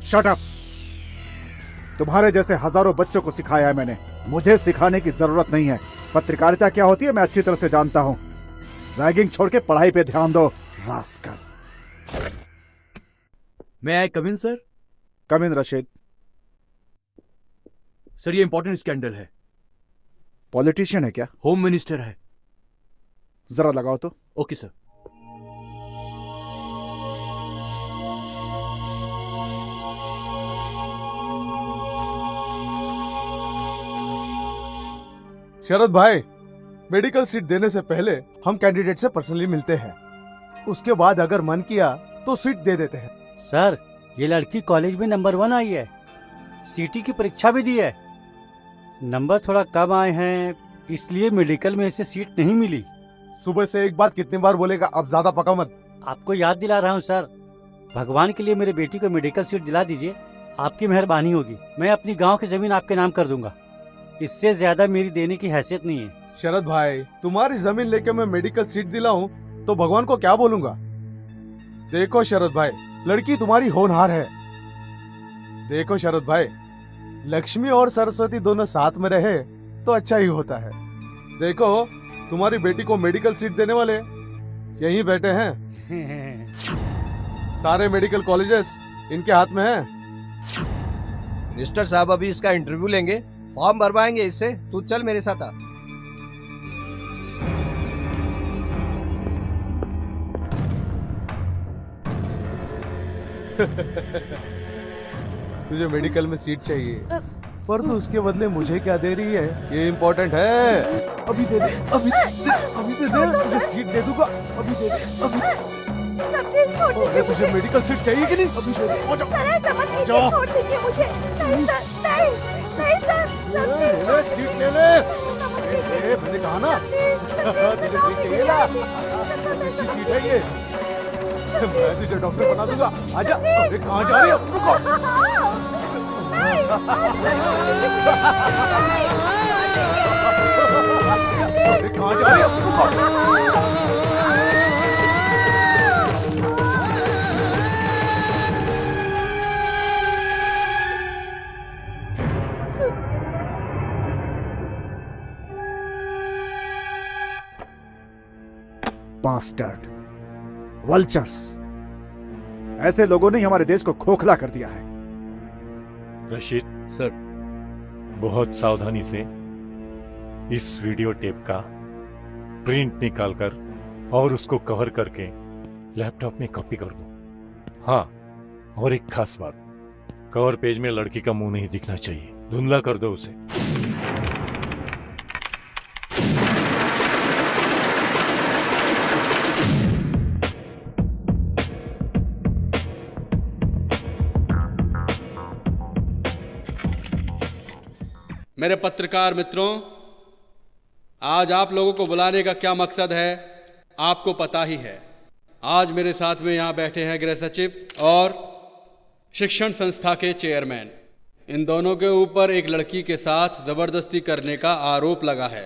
Shut up. तुम्हारे जैसे हजारों बच्चों को सिखाया है मैंने, मुझे सिखाने की जरूरत नहीं है। पत्रकारिता क्या होती है मैं अच्छी तरह से जानता हूं। रैगिंग छोड़ के पढ़ाई पे ध्यान दो, रास्कल। मैं आई कम इन सर? कम इन रशीद। सर ये इंपॉर्टेंट स्कैंडल है। पॉलिटिशियन है क्या? होम मिनिस्टर है। जरा लगाओ तो। Okay sir. शरद भाई, मेडिकल सीट देने से पहले हम कैंडिडेट से पर्सनली मिलते हैं, उसके बाद अगर मन किया तो सीट दे देते हैं। सर ये लड़की कॉलेज में नंबर 1 आई है, सीटी की परीक्षा भी दी है। नंबर थोड़ा कम आए हैं इसलिए मेडिकल में इसे सीट नहीं मिली। सुबह से एक बात कितनी बार बोलेगा, अब ज्यादा पका मत। आपको याद दिला रहा हूँ सर, भगवान के लिए मेरे बेटी को मेडिकल सीट दिला दीजिए, आपकी मेहरबानी होगी। मैं अपनी गांव की जमीन आपके नाम कर दूंगा, इससे ज्यादा मेरी देने की हैसियत नहीं है। शरद भाई, तुम्हारी जमीन लेके मैं मेडिकल सीट दिलाऊं तो भगवान को क्या बोलूंगा? देखो शरद भाई, लड़की तुम्हारी होनहार है। देखो शरद भाई, लक्ष्मी और सरस्वती दोनों साथ में रहे तो अच्छा ही होता है। देखो तुम्हारी बेटी को मेडिकल सीट देने वाले यहीं बैठे हैं। सारे मेडिकल कॉलेजेस इनके हाथ में हैं। मिनिस्टर साहब अभी इसका इंटरव्यू लेंगे, फॉर्म भरवाएंगे इससे। तू चल मेरे साथ आ। तुझे मेडिकल में सीट चाहिए, पर तू उसके बदले मुझे क्या दे रही है ये इम्पोर्टेंट है। अभी दे दे, अभी दे दे, तुझे सीट दे दूंगा। अभी दे दे, अभी। सर प्लीज छोड़ दीजिए मुझे। तुझे मेडिकल सीट चाहिए कि नहीं? अभी दे दे। सर ऐसा मत कीजिए, छोड़ दीजिए मुझे। नहीं सर, नहीं सर, सर प्लीज छोड़ दीजिए। सीट ले ले। मैंने कहा ना, तुझे सीट चाहिए ना? अच्छी सीट है ये, मैं तुझे डॉक्टर बना दूंगा। आजा। अरे कहाँ जा रही है? रुको। अरे कहाँ जा रही है? रुको। बास्टर्ड, वल्चर्स, ऐसे लोगों ने ही हमारे देश को खोखला कर दिया है। रशीद सर, बहुत सावधानी से इस वीडियो टेप का प्रिंट निकालकर और उसको कवर करके लैपटॉप में कॉपी कर दो। हाँ, और एक खास बात, कवर पेज में लड़की का मुंह नहीं दिखना चाहिए, धुंधला कर दो उसे। मेरे पत्रकार मित्रों, आज आप लोगों को बुलाने का क्या मकसद है आपको पता ही है। आज मेरे साथ में यहाँ बैठे हैं गृह सचिव और शिक्षण संस्था के चेयरमैन। इन दोनों के ऊपर एक लड़की के साथ जबरदस्ती करने का आरोप लगा है।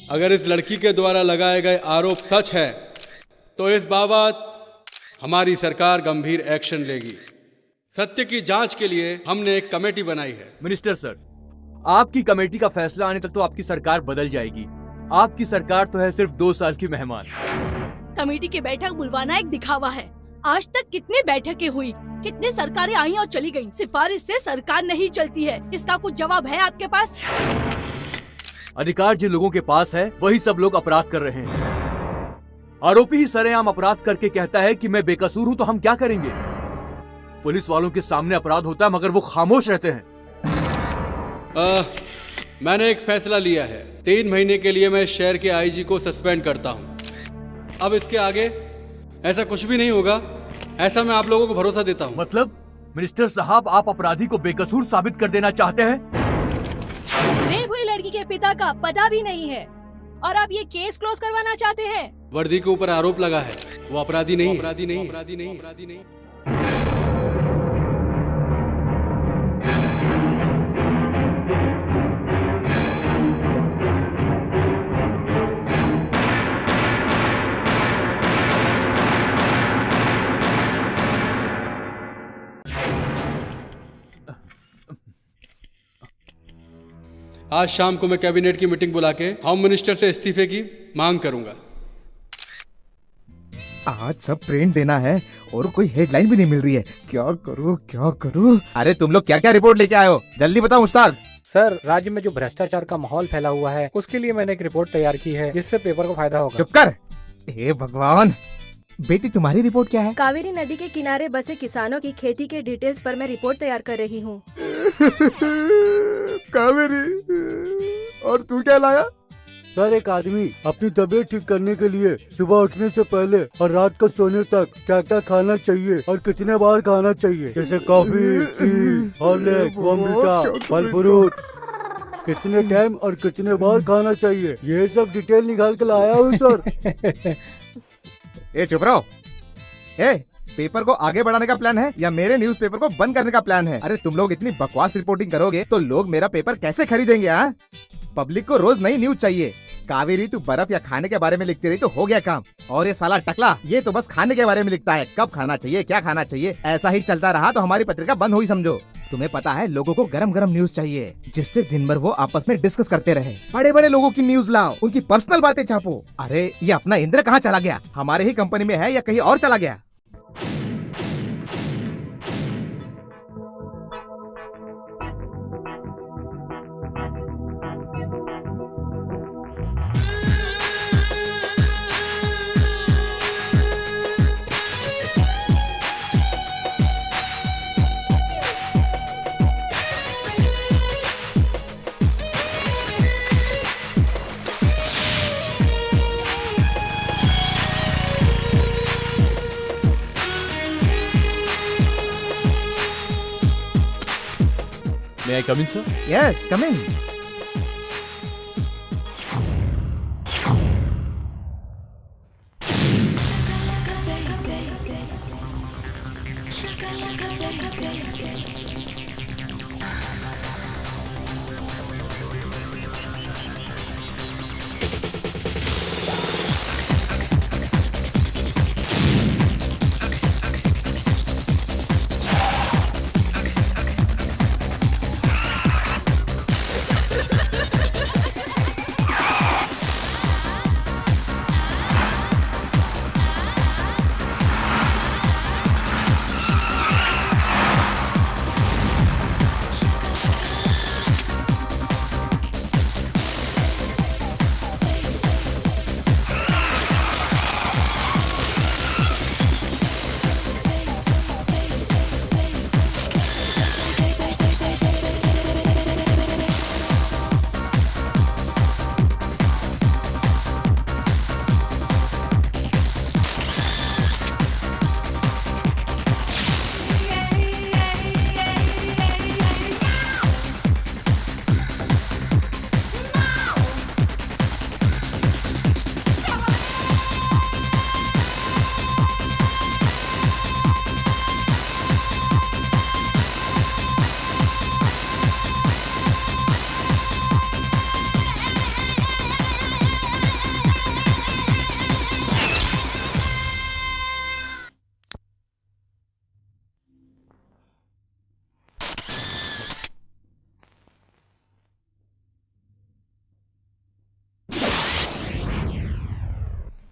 अगर इस लड़की के द्वारा लगाए गए आरोप सच है तो इस बाबत हमारी सरकार गंभीर एक्शन लेगी। सत्य की जांच के लिए हमने एक कमेटी बनाई है। मिनिस्टर सर, आपकी कमेटी का फैसला आने तक तो आपकी सरकार बदल जाएगी। आपकी सरकार तो है सिर्फ 2 साल की मेहमान। कमेटी की बैठक बुलवाना एक दिखावा है। आज तक कितनी बैठकें हुई, कितनी सरकारें आई और चली गईं। सिफारिश से सरकार नहीं चलती है। इसका कुछ जवाब है आपके पास? अधिकार जिन लोगों के पास है वही सब लोग अपराध कर रहे हैं। आरोपी ही सरेआम अपराध करके कहता है कि मैं बेकसूर हूँ, तो हम क्या करेंगे? पुलिस वालों के सामने अपराध होता है मगर वो खामोश रहते हैं। मैंने एक फैसला लिया है। 3 महीने के लिए मैं शहर के आईजी को सस्पेंड करता हूँ। अब इसके आगे ऐसा कुछ भी नहीं होगा, ऐसा मैं आप लोगों को भरोसा देता हूँ। मतलब मिनिस्टर साहब, आप अपराधी को बेकसूर साबित कर देना चाहते हैं? रेप हुई लड़की के पिता का पता भी नहीं है और आप ये केस क्लोज करवाना चाहते हैं? वर्दी के ऊपर आरोप लगा है, वो अपराधी नहीं, अपराधी नहीं, अपराधी नहीं, अपराधी नहीं। आज शाम को मैं कैबिनेट की मीटिंग बुला के होम मिनिस्टर से इस्तीफे की मांग करूंगा। आज सब प्रिंट देना है और कोई हेडलाइन भी नहीं मिल रही है। क्या करूं? अरे तुम लोग क्या क्या रिपोर्ट लेके आए हो, जल्दी बताओ मुश्ताक। सर, राज्य में जो भ्रष्टाचार का माहौल फैला हुआ है उसके लिए मैंने एक रिपोर्ट तैयार की है जिससे पेपर को फायदा होगा। चुप कर। हे भगवान, बेटी तुम्हारी रिपोर्ट क्या है? कावेरी नदी के किनारे बसे किसानों की खेती के डिटेल्स पर मैं रिपोर्ट तैयार कर रही हूँ। कावेरी, और तू क्या लाया? सर, एक आदमी अपनी तबीयत ठीक करने के लिए सुबह उठने से पहले और रात को सोने तक क्या क्या खाना चाहिए और कितने बार खाना चाहिए, जैसे कॉफी, टी, हॉर्लिक्स, बॉर्नवीटा, फल फ्रूट, कितने टाइम और कितने बार खाना चाहिए, ये सब डिटेल निकाल के लाया हूँ सर। ए चुप रहो। ए, पेपर को आगे बढ़ाने का प्लान है या मेरे न्यूज़पेपर को बंद करने का प्लान है? अरे तुम लोग इतनी बकवास रिपोर्टिंग करोगे तो लोग मेरा पेपर कैसे खरीदेंगे? हाँ, पब्लिक को रोज नई न्यूज चाहिए। कावेरी, तू बर्फ या खाने के बारे में लिखती रही तो हो गया काम, और ये साला टकला ये तो बस खाने के बारे में लिखता है, कब खाना चाहिए, क्या खाना चाहिए। ऐसा ही चलता रहा तो हमारी पत्रिका बंद हुई समझो। तुम्हें पता है लोगों को गरम गरम न्यूज चाहिए जिससे दिन भर वो आपस में डिस्कस करते रहे। बड़े बड़े लोगों की न्यूज लाओ, उनकी पर्सनल बातें छापो। अरे ये अपना इंद्र कहाँ चला गया? हमारे ही कंपनी में है या कहीं और चला गया? May I come in, sir? Yes, come in.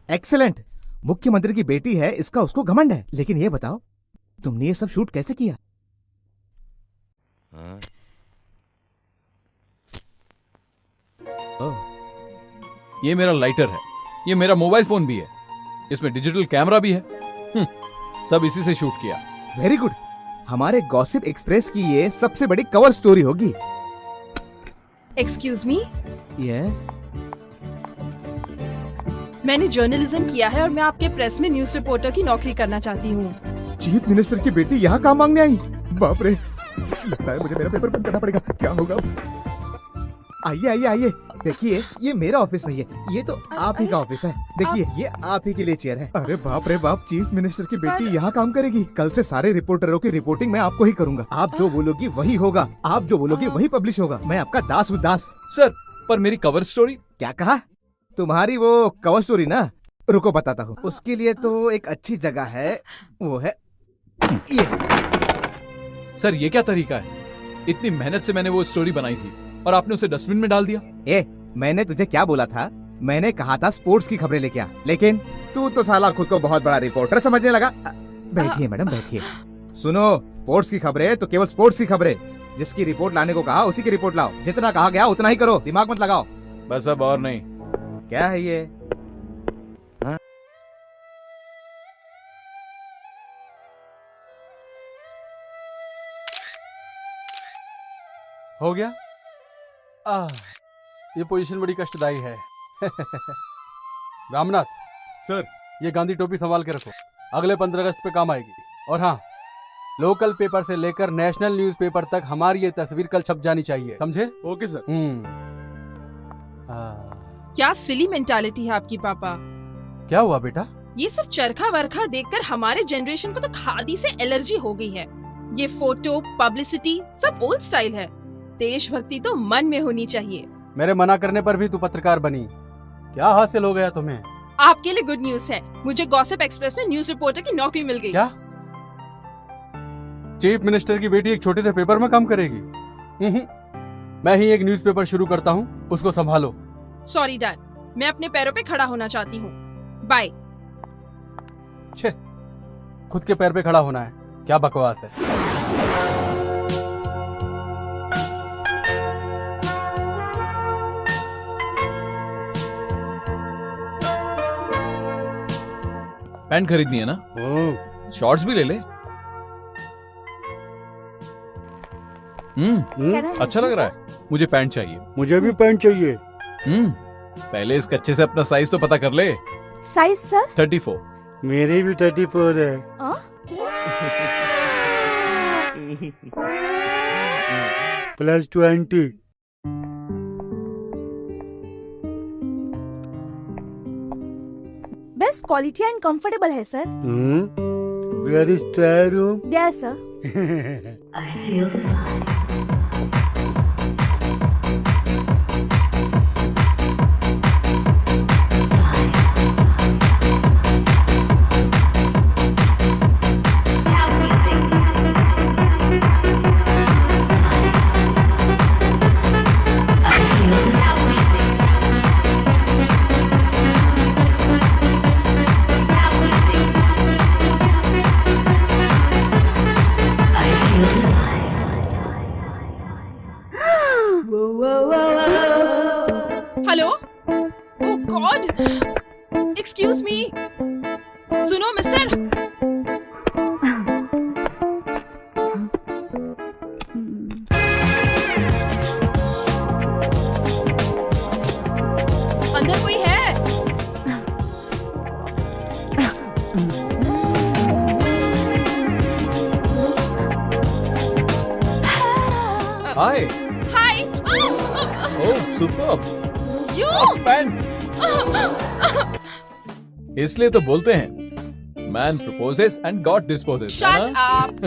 Excellent. मुख्यमंत्री की बेटी है, इसका उसको घमंड है। लेकिन ये बताओ, तुमने ये सब शूट कैसे किया? ये मेरा लाइटर है, ये मेरा मोबाइल फोन भी है, इसमें डिजिटल कैमरा भी है। सब इसी से शूट किया। Very good. हमारे गॉसिप एक्सप्रेस की ये सबसे बड़ी कवर स्टोरी होगी। Excuse me. यस। मैंने जर्नलिज्म किया है और मैं आपके प्रेस में न्यूज रिपोर्टर की नौकरी करना चाहती हूँ। चीफ मिनिस्टर की बेटी यहाँ काम मांगने आई? बाप रे, लगता है मुझे मेरा पेपर बंद करना पड़ेगा। क्या होगा? आइए आइए आइए, देखिए ये मेरा ऑफिस नहीं है, ये तो आप ही का ऑफिस है। देखिए ये आप ही के लिए चेयर है। अरे बाप रे बाप, चीफ मिनिस्टर की बेटी यहाँ काम करेगी। कल से सारे रिपोर्टरों की रिपोर्टिंग मैं आपको ही करूंगा। आप जो बोलोगी वही होगा, आप जो बोलोगी वही पब्लिश होगा। मैं आपका दास हूँ, दास। सर, पर मेरी कवर स्टोरी? क्या कहा? तुम्हारी वो कवर स्टोरी ना, रुको बताता हूँ। उसके लिए तो एक अच्छी जगह है, वो है ये। सर, ये क्या तरीका है? इतनी मेहनत से मैंने वो स्टोरी बनाई थी और आपने उसे डस्टबिन में डाल दिया। ए, मैंने तुझे क्या बोला था? मैंने कहा था स्पोर्ट्स की खबरें लेके आ, लेकिन तू तो साला खुद को बहुत बड़ा रिपोर्टर समझने लगा। बैठिए मैडम, बैठिए। सुनो, स्पोर्ट्स की खबरें तो केवल स्पोर्ट्स की खबरें। जिसकी रिपोर्ट लाने को कहा उसी की रिपोर्ट लाओ। जितना कहा गया उतना ही करो, दिमाग मत लगाओ। बस अब और नहीं। क्या है ये? हो गया? ये पोजीशन बड़ी कष्टदायी है। रामनाथ सर, ये गांधी टोपी संभाल के रखो, अगले 15 अगस्त पे काम आएगी। और हाँ, लोकल पेपर से लेकर नेशनल न्यूज़पेपर तक हमारी ये तस्वीर कल छप जानी चाहिए, समझे? Okay sir. क्या सिली मेंटालिटी है आपकी पापा। क्या हुआ बेटा? ये सब चरखा वरखा देखकर हमारे जनरेशन को तो खादी से एलर्जी हो गई है। ये फोटो पब्लिसिटी सब ओल्ड स्टाइल है। देशभक्ति तो मन में होनी चाहिए। मेरे मना करने पर भी तू पत्रकार बनी, क्या हासिल हो गया तुम्हें? आपके लिए गुड न्यूज है, मुझे गॉसिप एक्सप्रेस में न्यूज रिपोर्टर की नौकरी मिल गई। क्या? चीफ मिनिस्टर की बेटी एक छोटे से पेपर में काम करेगी? मैं ही एक न्यूज़पेपर शुरू करता हूँ, उसको संभालो। सॉरी डैड, मैं अपने पैरों पे खड़ा होना चाहती हूँ। बाय। छे, खुद के पैर पे खड़ा होना है, क्या बकवास है। पैंट खरीदनी है ना? शॉर्ट्स भी ले ले। अच्छा लग रहा है। मुझे पैंट चाहिए। मुझे भी पैंट चाहिए। पहले इसका अच्छे से अपना साइज तो पता कर ले। Size sir? 34। मेरे भी 34 है। +20। बेस्ट क्वालिटी एंड कंफर्टेबल है sir. Where is trial room? There sir. Hello, oh God, excuse me. सुनो मिस्टर, अंदर कोई है? Hi. Hi. Oh superb. You pant. इसलिए तो बोलते हैं man proposes and God disposes. Shut up.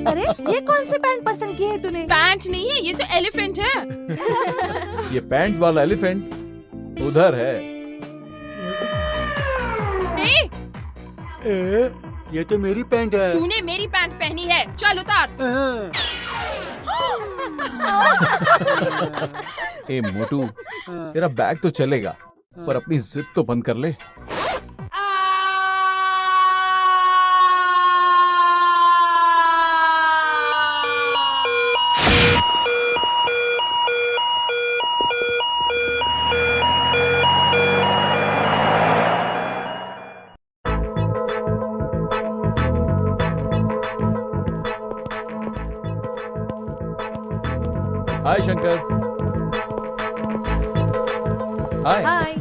अरे ये कौन से पैंट पसंद किए है तूने? पैंट नहीं है, ये तो एलिफेंट है। ये पैंट वाला एलिफेंट उधर है। ये तो मेरी पैंट है। तूने मेरी पैंट पहनी है, चल उतार। ए मोटू, तेरा बैग तो चलेगा पर अपनी जिद तो बंद कर ले। हाय शंकर। हाय। हाय।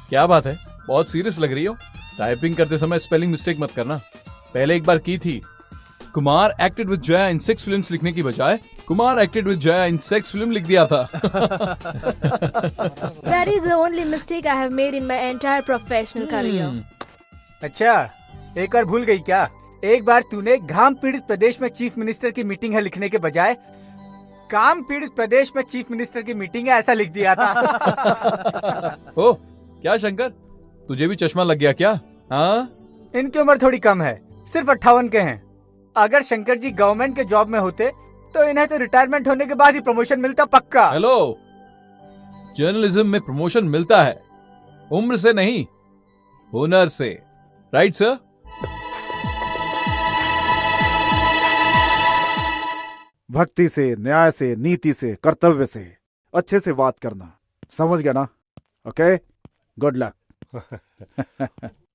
क्या बात है, बहुत सीरियस लग रही हो। टाइपिंग करते समय स्पेलिंग मिस्टेक मत करना। पहले एक बार की थी। Kumar acted with Jaya in 6 films लिखने की बजाय Kumar acted with Jaya in 6 film लिख दिया था। That is the only mistake I have made in my entire professional career. अच्छा, एक और भूल गई क्या? एक बार तूने घाम पीड़ित प्रदेश में चीफ मिनिस्टर की मीटिंग है लिखने के बजाय काम पीड़ित प्रदेश में चीफ मिनिस्टर की मीटिंग है ऐसा लिख दिया था। ओह, क्या शंकर, तुझे भी चश्मा लग गया क्या? हाँ? इनकी उम्र थोड़ी कम है, सिर्फ 58 के हैं। अगर शंकर जी गवर्नमेंट के जॉब में होते तो इन्हें तो रिटायरमेंट होने के बाद ही प्रमोशन मिलता पक्का। हेलो, जर्नलिज्म में प्रमोशन मिलता है उम्र से नहीं, हुनर से। Right sir? भक्ति से, न्याय से, नीति से, कर्तव्य से, अच्छे से बात करना, समझ गया ना? Okay, good luck.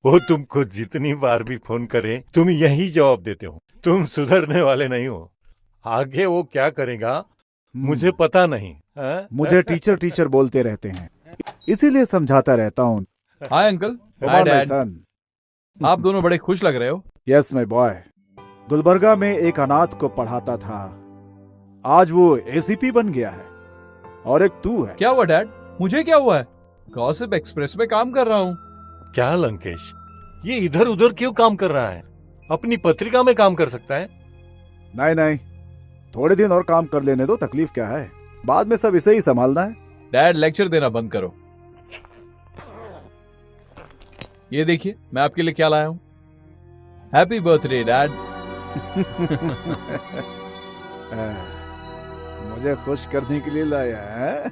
वो तुमको जितनी बार भी फोन करे तुम यही जवाब देते हो, तुम सुधरने वाले नहीं हो। आगे वो क्या करेगा मुझे पता नहीं। मुझे टीचर टीचर बोलते रहते हैं, इसीलिए समझाता रहता हूँ। Hi uncle. Hi dad. आप दोनों बड़े खुश लग रहे हो। Yes my boy. गुलबर्गा में एक अनाथ को पढ़ाता था, आज वो एसीपी बन गया है। और एक तू है। क्या हुआ डैड? मुझे क्या हुआ है? गॉसिप एक्सप्रेस में काम कर रहा हूँ। क्या लंकेश, ये इधर उधर क्यों काम कर रहा है? अपनी पत्रिका में काम कर सकता है। नहीं नहीं, थोड़े दिन और काम कर लेने दो, तकलीफ क्या है, बाद में सब इसे ही संभालना है। डैड लेक्चर देना बंद करो। ये देखिए मैं आपके लिए क्या लाया हूँ। Happy birthday dad. मुझे खुश करने के लिए लाया है।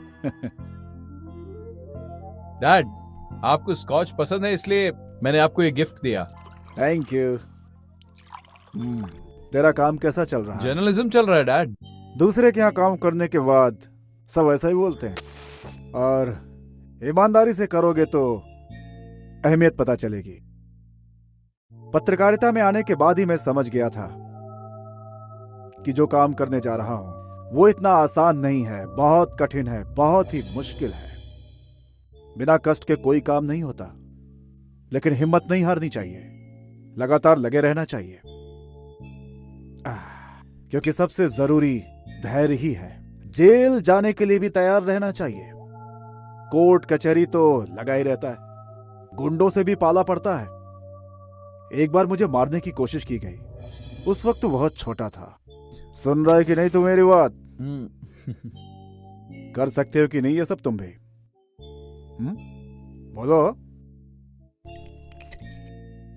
डैड आपको स्कॉच पसंद है इसलिए मैंने आपको ये गिफ्ट दिया। Thank you. तेरा काम कैसा चल रहा है? जर्नलिज्म चल रहा है डैड। दूसरे के यहाँ काम करने के बाद सब ऐसा ही बोलते हैं, और ईमानदारी से करोगे तो अहमियत पता चलेगी। पत्रकारिता में आने के बाद ही मैं समझ गया था कि जो काम करने जा रहा हूं वो इतना आसान नहीं है, बहुत कठिन है, बहुत ही मुश्किल है। बिना कष्ट के कोई काम नहीं होता, लेकिन हिम्मत नहीं हारनी चाहिए, लगातार लगे रहना चाहिए, क्योंकि सबसे जरूरी धैर्य ही है। जेल जाने के लिए भी तैयार रहना चाहिए। कोर्ट कचहरी तो लगा ही रहता है, गुंडों से भी पाला पड़ता है। एक बार मुझे मारने की कोशिश की गई, उस वक्त तो बहुत छोटा था। सुन रहा है कि नहीं तू मेरी बात? कर सकते हो कि नहीं ये सब तुम भी? बोलो।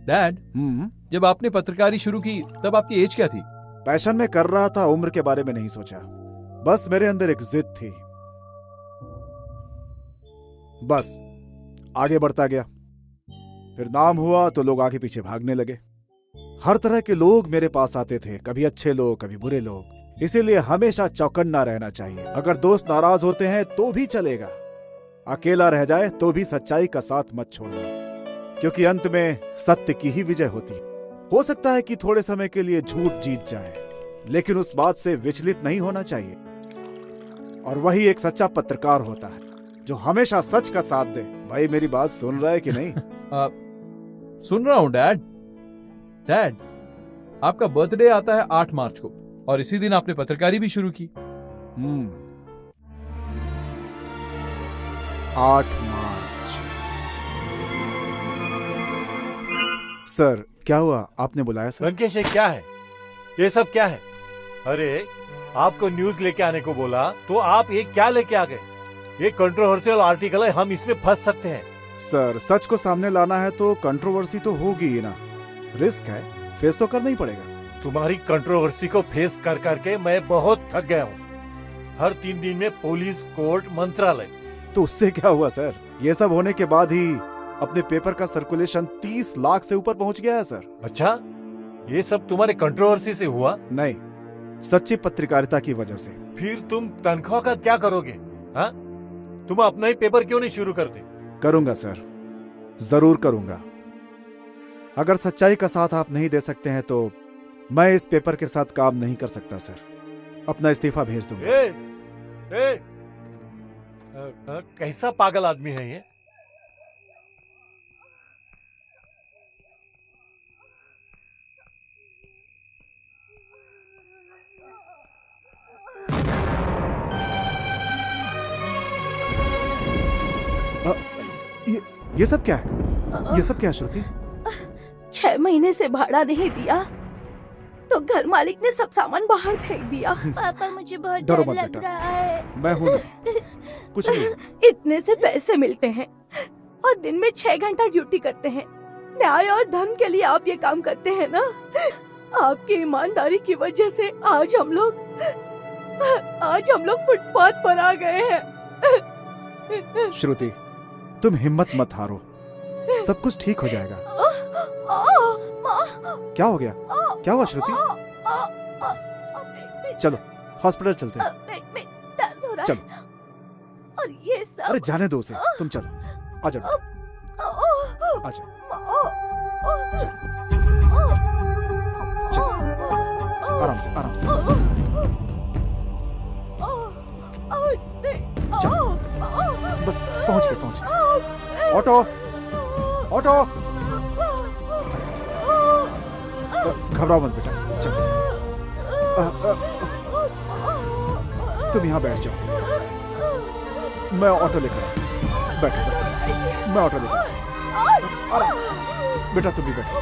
डैड जब आपने पत्रकारी शुरू की तब आपकी एज क्या थी? पैशन में कर रहा था, उम्र के बारे में नहीं सोचा। बस मेरे अंदर एक जिद थी, बस आगे बढ़ता गया। फिर नाम हुआ तो लोग आगे पीछे भागने लगे। हर तरह के लोग मेरे पास आते थे, कभी अच्छे लोग कभी बुरे लोग। इसीलिए हमेशा चौकन्ना रहना चाहिए। अगर दोस्त नाराज होते हैं तो भी चलेगा, अकेला रह जाए तो भी सच्चाई का साथ मत छोड़ना, क्योंकि अंत में सत्य की ही विजय होती है। हो सकता है कि थोड़े समय के लिए झूठ जीत जाए, लेकिन उस बात से विचलित नहीं होना चाहिए। और वही एक सच्चा पत्रकार होता है जो हमेशा सच का साथ दे। भाई मेरी बात सुन रहा है कि नहीं? सुन रहा हूँ डैड। डैड आपका बर्थडे आता है 8 मार्च को, और इसी दिन आपने पत्रकारी भी शुरू की। 8 मार्च। सर क्या हुआ, आपने बुलाया सर? लंकेश ये क्या है, ये सब क्या है? अरे आपको न्यूज लेके आने को बोला तो आप ये क्या लेके आ गए? ये कंट्रोवर्शियल आर्टिकल है, हम इसमें फंस सकते हैं। सर सच को सामने लाना है तो कंट्रोवर्सी तो होगी ही ना, रिस्क है, फेस तो करना ही पड़ेगा। तुम्हारी कंट्रोवर्सी को फेस कर करके मैं बहुत थक गया हूँ। हर 3 दिन में पुलिस, कोर्ट, मंत्रालय। तो उससे क्या हुआ सर? ये सब होने के बाद ही अपने पेपर का सर्कुलेशन 30 लाख से ऊपर पहुंच गया है सर। अच्छा, ये सब तुम्हारे कंट्रोवर्सी से हुआ? नहीं, सच्ची पत्रकारिता की वजह से। फिर तुम तनख्वाह का क्या करोगे? हाँ, तुम अपना ही पेपर क्यों नहीं शुरू करते? करूंगा सर, जरूर करूंगा। अगर सच्चाई का साथ आप नहीं दे सकते हैं तो मैं इस पेपर के साथ काम नहीं कर सकता सर। अपना इस्तीफा भेज दूंगा। कैसा पागल आदमी है ये? ये सब क्या है? ये सब क्या है श्रुति? 6 महीने से भाड़ा नहीं दिया तो घर मालिक ने सब सामान बाहर फेंक दिया। पापा मुझे बहुत डरो डर मत लग बेटा, रहा है। मैं हूं, कुछ नहीं। इतने से पैसे मिलते हैं और दिन में 6 घंटा ड्यूटी करते हैं। न्याय और धर्म के लिए आप ये काम करते हैं ना? आपकी ईमानदारी की वजह से आज हम लोग आज हम लोग फुटपाथ पर आ गए हैं। श्रुति, तुम हिम्मत मत हारो, सब कुछ ठीक हो जाएगा। क्या हो गया? क्या हुआ श्रुति? चलो हॉस्पिटल चलते हैं। दर्द हो रहा चलो। है। और ये सब। अरे जाने दो उसे, तुम चलो। आ जाओ, आ जाओ। चलो, आराम से, आराम से। चलो, बस पहुंच गए। Auto, auto. घबराओ मत बेटा, चलो। तुम यहाँ बैठ जाओ, मैं ऑटो लेकर आता। बैठो, मैं ऑटो लेकर आता। आराम से बेटा, तुम भी बैठो,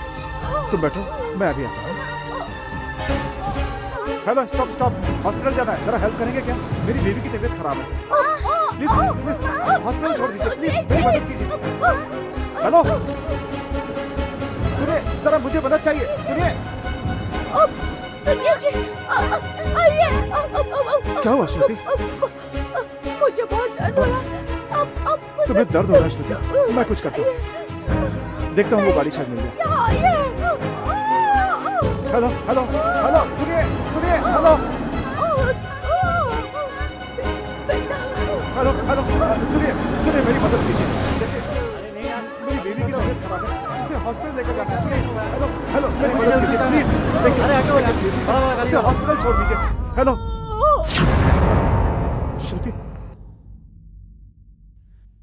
तुम बैठो, मैं अभी आता हूँ। हेलो, स्टॉप स्टॉप, हॉस्पिटल जाना है, जरा हेल्प करेंगे क्या? मेरी बेबी की तबीयत खराब है। प्लीज प्लीज हॉस्पिटल छोड़ दीजिए, प्लीज मेरी मदद कीजिए। हेलो सुनिए, जरा मुझे मदद चाहिए, सुनिए। सुनिए जी, आइए। क्या हुआ श्रुति? मुझे बहुत दर्द हो रहा है। तुम्हें दर्द हो रहा है श्रुति? मैं कुछ करता हूँ, देखता हूँ वो गाड़ी शायद मिल जाए। हेलो हेलो हेलो, सुनिए सुनिए, हेलो हेलो हेलो, सुनिए सुनिए, मेरी मदद कीजिए। देखिए मेरी बेबी की तबीयत खराब है, उसे हॉस्पिटल लेकर जाना है। सुनिए, हेलो हेलो, मेरी मदद कीजिए प्लीज। देखिए उसे हॉस्पिटल छोड़ दीजिए। हेलो श्रुति,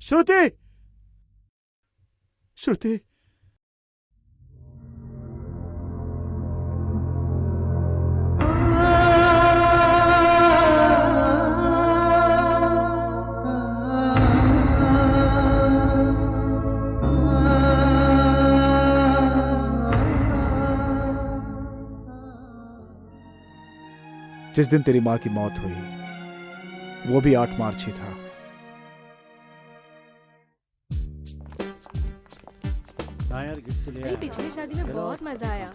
श्रुति, श्रुति। जिस दिन तेरी मां की मौत हुई, वो भी 8 मार्च ही था। पिछली शादी में बहुत मजा आया।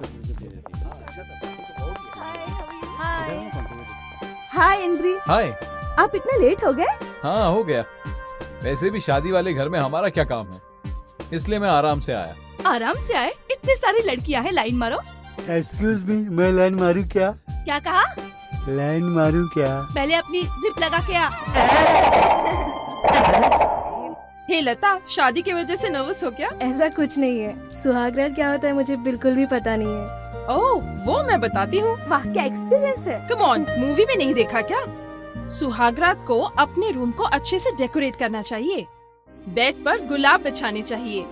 हाय। हाय इंद्री, हाय। आप इतने लेट हो गए? हाँ हो गया, वैसे भी शादी वाले घर में हमारा क्या काम है, इसलिए मैं आराम से आया। आराम से आए? इतनी सारी लड़कियां हैं, लाइन मारो। एक्सक्यूज मी, मैं लाइन मारूं क्या? क्या कहा? लाइन मारूं क्या? पहले अपनी जिप लगा के आ। हे लता, शादी की वजह से नर्वस हो क्या? ऐसा कुछ नहीं है, सुहागरात क्या होता है मुझे बिल्कुल भी पता नहीं है। ओह, वो मैं बताती हूँ। वाह क्या एक्सपीरियंस है। कम ऑन, मूवी में नहीं देखा क्या? सुहागरात को अपने रूम को अच्छे से डेकोरेट करना चाहिए, बेड पर गुलाब बिछाने चाहिए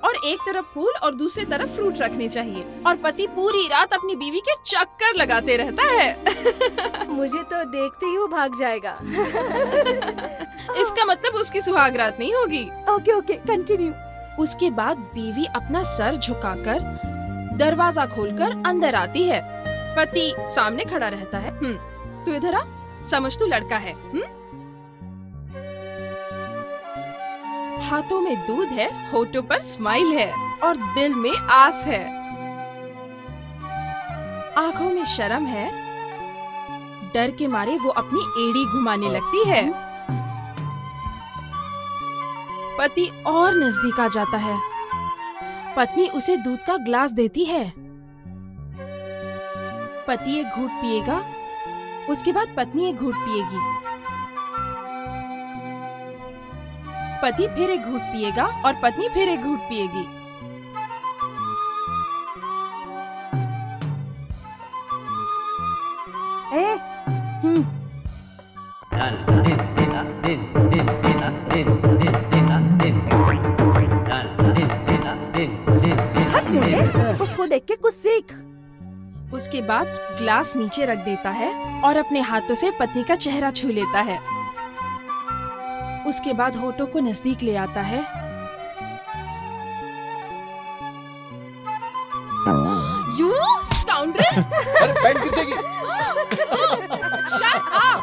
और एक तरफ फूल और दूसरी तरफ फ्रूट रखने चाहिए, और पति पूरी रात अपनी बीवी के चक्कर लगाते रहता है। मुझे तो देखते ही वो भाग जाएगा। इसका मतलब उसकी सुहागरात नहीं होगी। Okay okay, continue. उसके बाद बीवी अपना सर झुकाकर दरवाजा खोलकर अंदर आती है। पति सामने खड़ा रहता है। तू इधर आ, समझ तू लड़का है। हाथों में दूध है, होठों पर स्माइल है और दिल में आस है। आंखों में शर्म है, डर के मारे वो अपनी एड़ी घुमाने लगती है। पति और नजदीक आ जाता है। पत्नी उसे दूध का ग्लास देती है। पति एक घूंट पिएगा, उसके बाद पत्नी एक घूंट पिएगी। पति फिर एक घूंट पिएगा और पत्नी फिर एक घूंट पिएगी। उसको देख के कुछ सीख। उसके बाद ग्लास नीचे रख देता है और अपने हाथों से पत्नी का चेहरा छू लेता है। उसके बाद होठों को नजदीक ले आता है। You scoundrel! अरे पैंट खींचेगी। Shut up!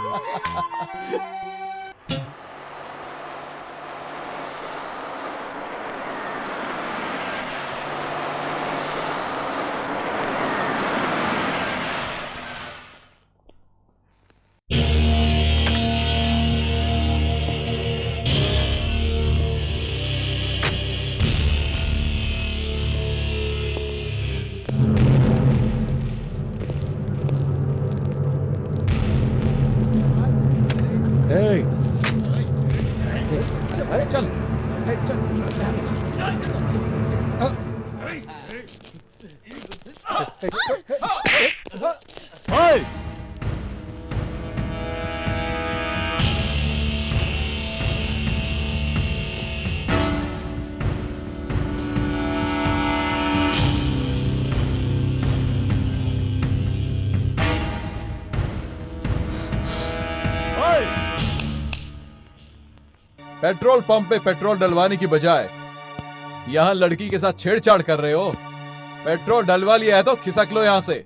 चल पेट्रोल पंप पे पेट्रोल डलवाने की बजाय यहाँ लड़की के साथ छेड़छाड़ कर रहे हो। पेट्रोल डलवा लिया है तो खिसक लो यहाँ से।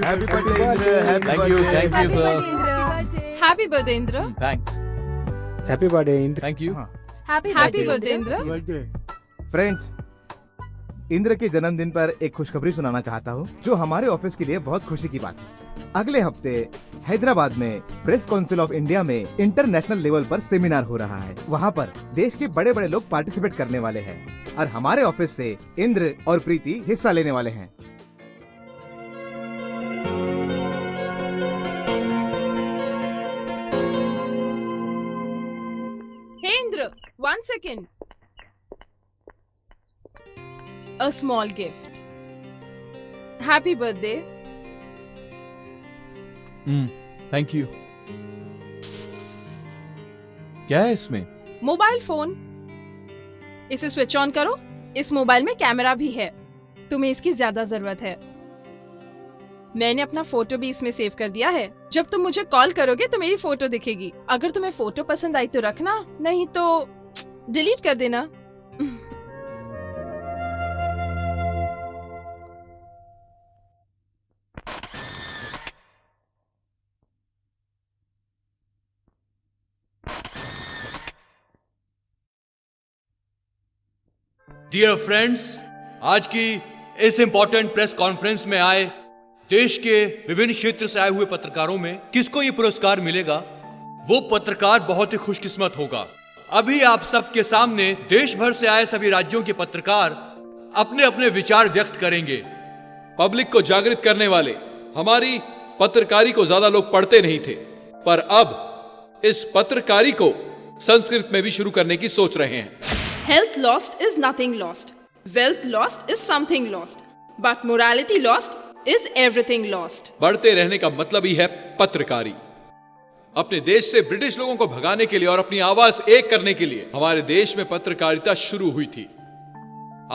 Happy birthday, Indra. Happy Thank you, birthday. thank you, sir. Happy birthday, Indra. Thanks. Happy birthday, Indra. Thank you. Happy birthday, Indra. Friends, Indra के जन्मदिन पर एक खुशखबरी सुनाना चाहता हूँ, जो हमारे ऑफिस के लिए बहुत खुशी की बात है। अगले हफ्ते हैदराबाद में प्रेस काउंसिल ऑफ इंडिया में इंटरनेशनल लेवल पर सेमिनार हो रहा है। वहाँ पर देश के बड़े बड़े लोग पार्टिसिपेट करने वाले हैं और हमारे ऑफिस से इंद्र और प्रीति हिस्सा लेने वाले हैं। हे Indra, 1 second. A small gift. Happy birthday. Thank you. क्या है इसमें? Mobile phone. इसे स्विच ऑन करो। इस मोबाइल में कैमरा भी है, तुम्हें इसकी ज्यादा जरूरत है। मैंने अपना फोटो भी इसमें सेव कर दिया है। जब तुम मुझे कॉल करोगे तो मेरी फोटो दिखेगी। अगर तुम्हें फोटो पसंद आई तो रखना, नहीं तो डिलीट कर देना। डियर फ्रेंड्स, आज की इस इंपॉर्टेंट प्रेस कॉन्फ्रेंस में आए देश के विभिन्न क्षेत्र से आए हुए पत्रकारों में किसको ये पुरस्कार मिलेगा, वो पत्रकार बहुत ही खुशकिस्मत होगा। अभी आप सबके सामने देश भर से आए सभी राज्यों के पत्रकार अपने अपने विचार व्यक्त करेंगे। पब्लिक को जागृत करने वाले हमारी पत्रकारी को ज्यादा लोग पढ़ते नहीं थे, पर अब इस पत्रकारी को संस्कृत में भी शुरू करने की सोच रहे हैं। Health lost is nothing lost. Wealth lost is something lost. But morality lost is everything lost. बढ़ते रहने का मतलब ही है पत्रकारी। अपने देश से ब्रिटिश लोगों को भगाने के लिए और अपनी आवाज एक करने के लिए हमारे देश में पत्रकारिता शुरू हुई थी।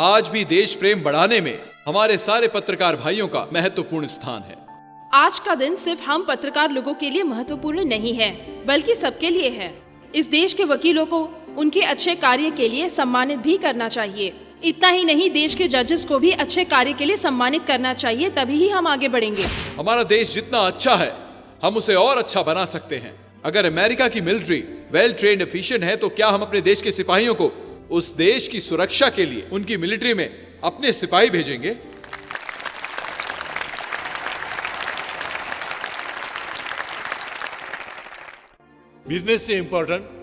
आज भी देश प्रेम बढ़ाने में हमारे सारे पत्रकार भाइयों का महत्वपूर्ण स्थान है। आज का दिन सिर्फ हम पत्रकार लोगों के लिए महत्वपूर्ण नहीं है, बल्कि सबके लिए है। इस देश के वकीलों को उनके अच्छे कार्य के लिए सम्मानित भी करना चाहिए। इतना ही नहीं, देश के जजेस को भी अच्छे कार्य के लिए सम्मानित करना चाहिए, तभी ही हम आगे बढ़ेंगे। हमारा देश जितना अच्छा है, हम उसे और अच्छा बना सकते हैं। अगर अमेरिका की मिलिट्री वेल ट्रेन्ड एफिशिएंट है, तो क्या हम अपने देश के सिपाहियों को उस देश की सुरक्षा के लिए उनकी मिलिट्री में अपने सिपाही भेजेंगे? बिजनेस से इंपॉर्टेंट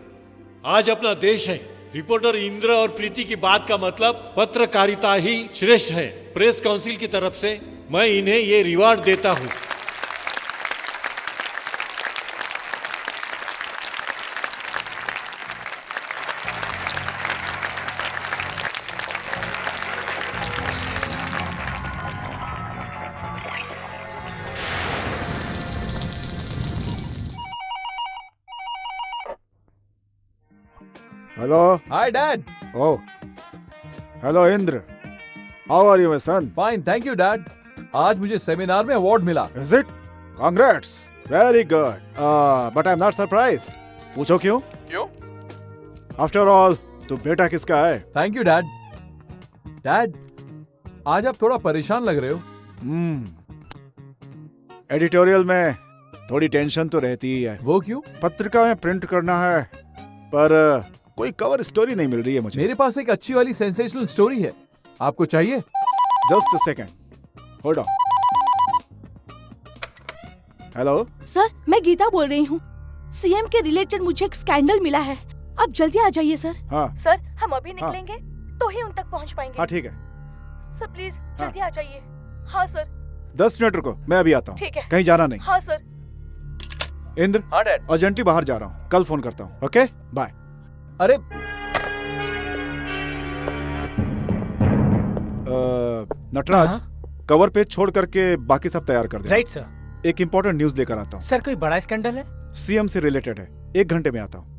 आज अपना देश है। रिपोर्टर इंद्र और प्रीति की बात का मतलब पत्रकारिता ही श्रेष्ठ है। प्रेस काउंसिल की तरफ से मैं इन्हें ये रिवार्ड देता हूं। Hello. Hi dad. Oh, hello Indra. How are you my son? Fine, thank you dad. आज मुझे सेमिनार में अवार्ड मिला। Is it? Congrats, very good. But I am not surprise. पूछो क्यों? क्यों? आफ्टर ऑल तू बेटा किसका है? Thank you dad. डैड, आज आप थोड़ा परेशान लग रहे हो। एडिटोरियल में थोड़ी टेंशन तो रहती ही है। वो क्यों? पत्रिका में प्रिंट करना है, पर कोई कवर स्टोरी नहीं मिल रही है मुझे। मेरे पास एक अच्छी वाली सेंसेशनल स्टोरी है, आपको चाहिए? Just a second, hold on. Hello sir, मैं गीता बोल रही हूँ। सीएम के रिलेटेड मुझे एक स्कैंडल मिला है, आप जल्दी आ जाइए सर। हाँ सर, हम अभी निकलेंगे तो ही उन तक पहुँच पाएंगे। हाँ ठीक है सर, प्लीज जल्दी आ जाइए। हाँ सर। 10 मिनट रुको, मैं अभी आता हूँ। ठीक है। कहीं जाना नहीं। हाँ सर। इंद्र, हाँ डैड। अर्जेंटली बाहर जा रहा हूँ, कल फोन करता हूँ। Okay bye. अरे नटराज, कवर पेज छोड़ करके बाकी सब तैयार कर दे। Right sir. एक इम्पोर्टेंट न्यूज लेकर आता हूँ। सर, कोई बड़ा स्कैंडल है? सीएम से रिलेटेड है। 1 घंटे में आता हूँ।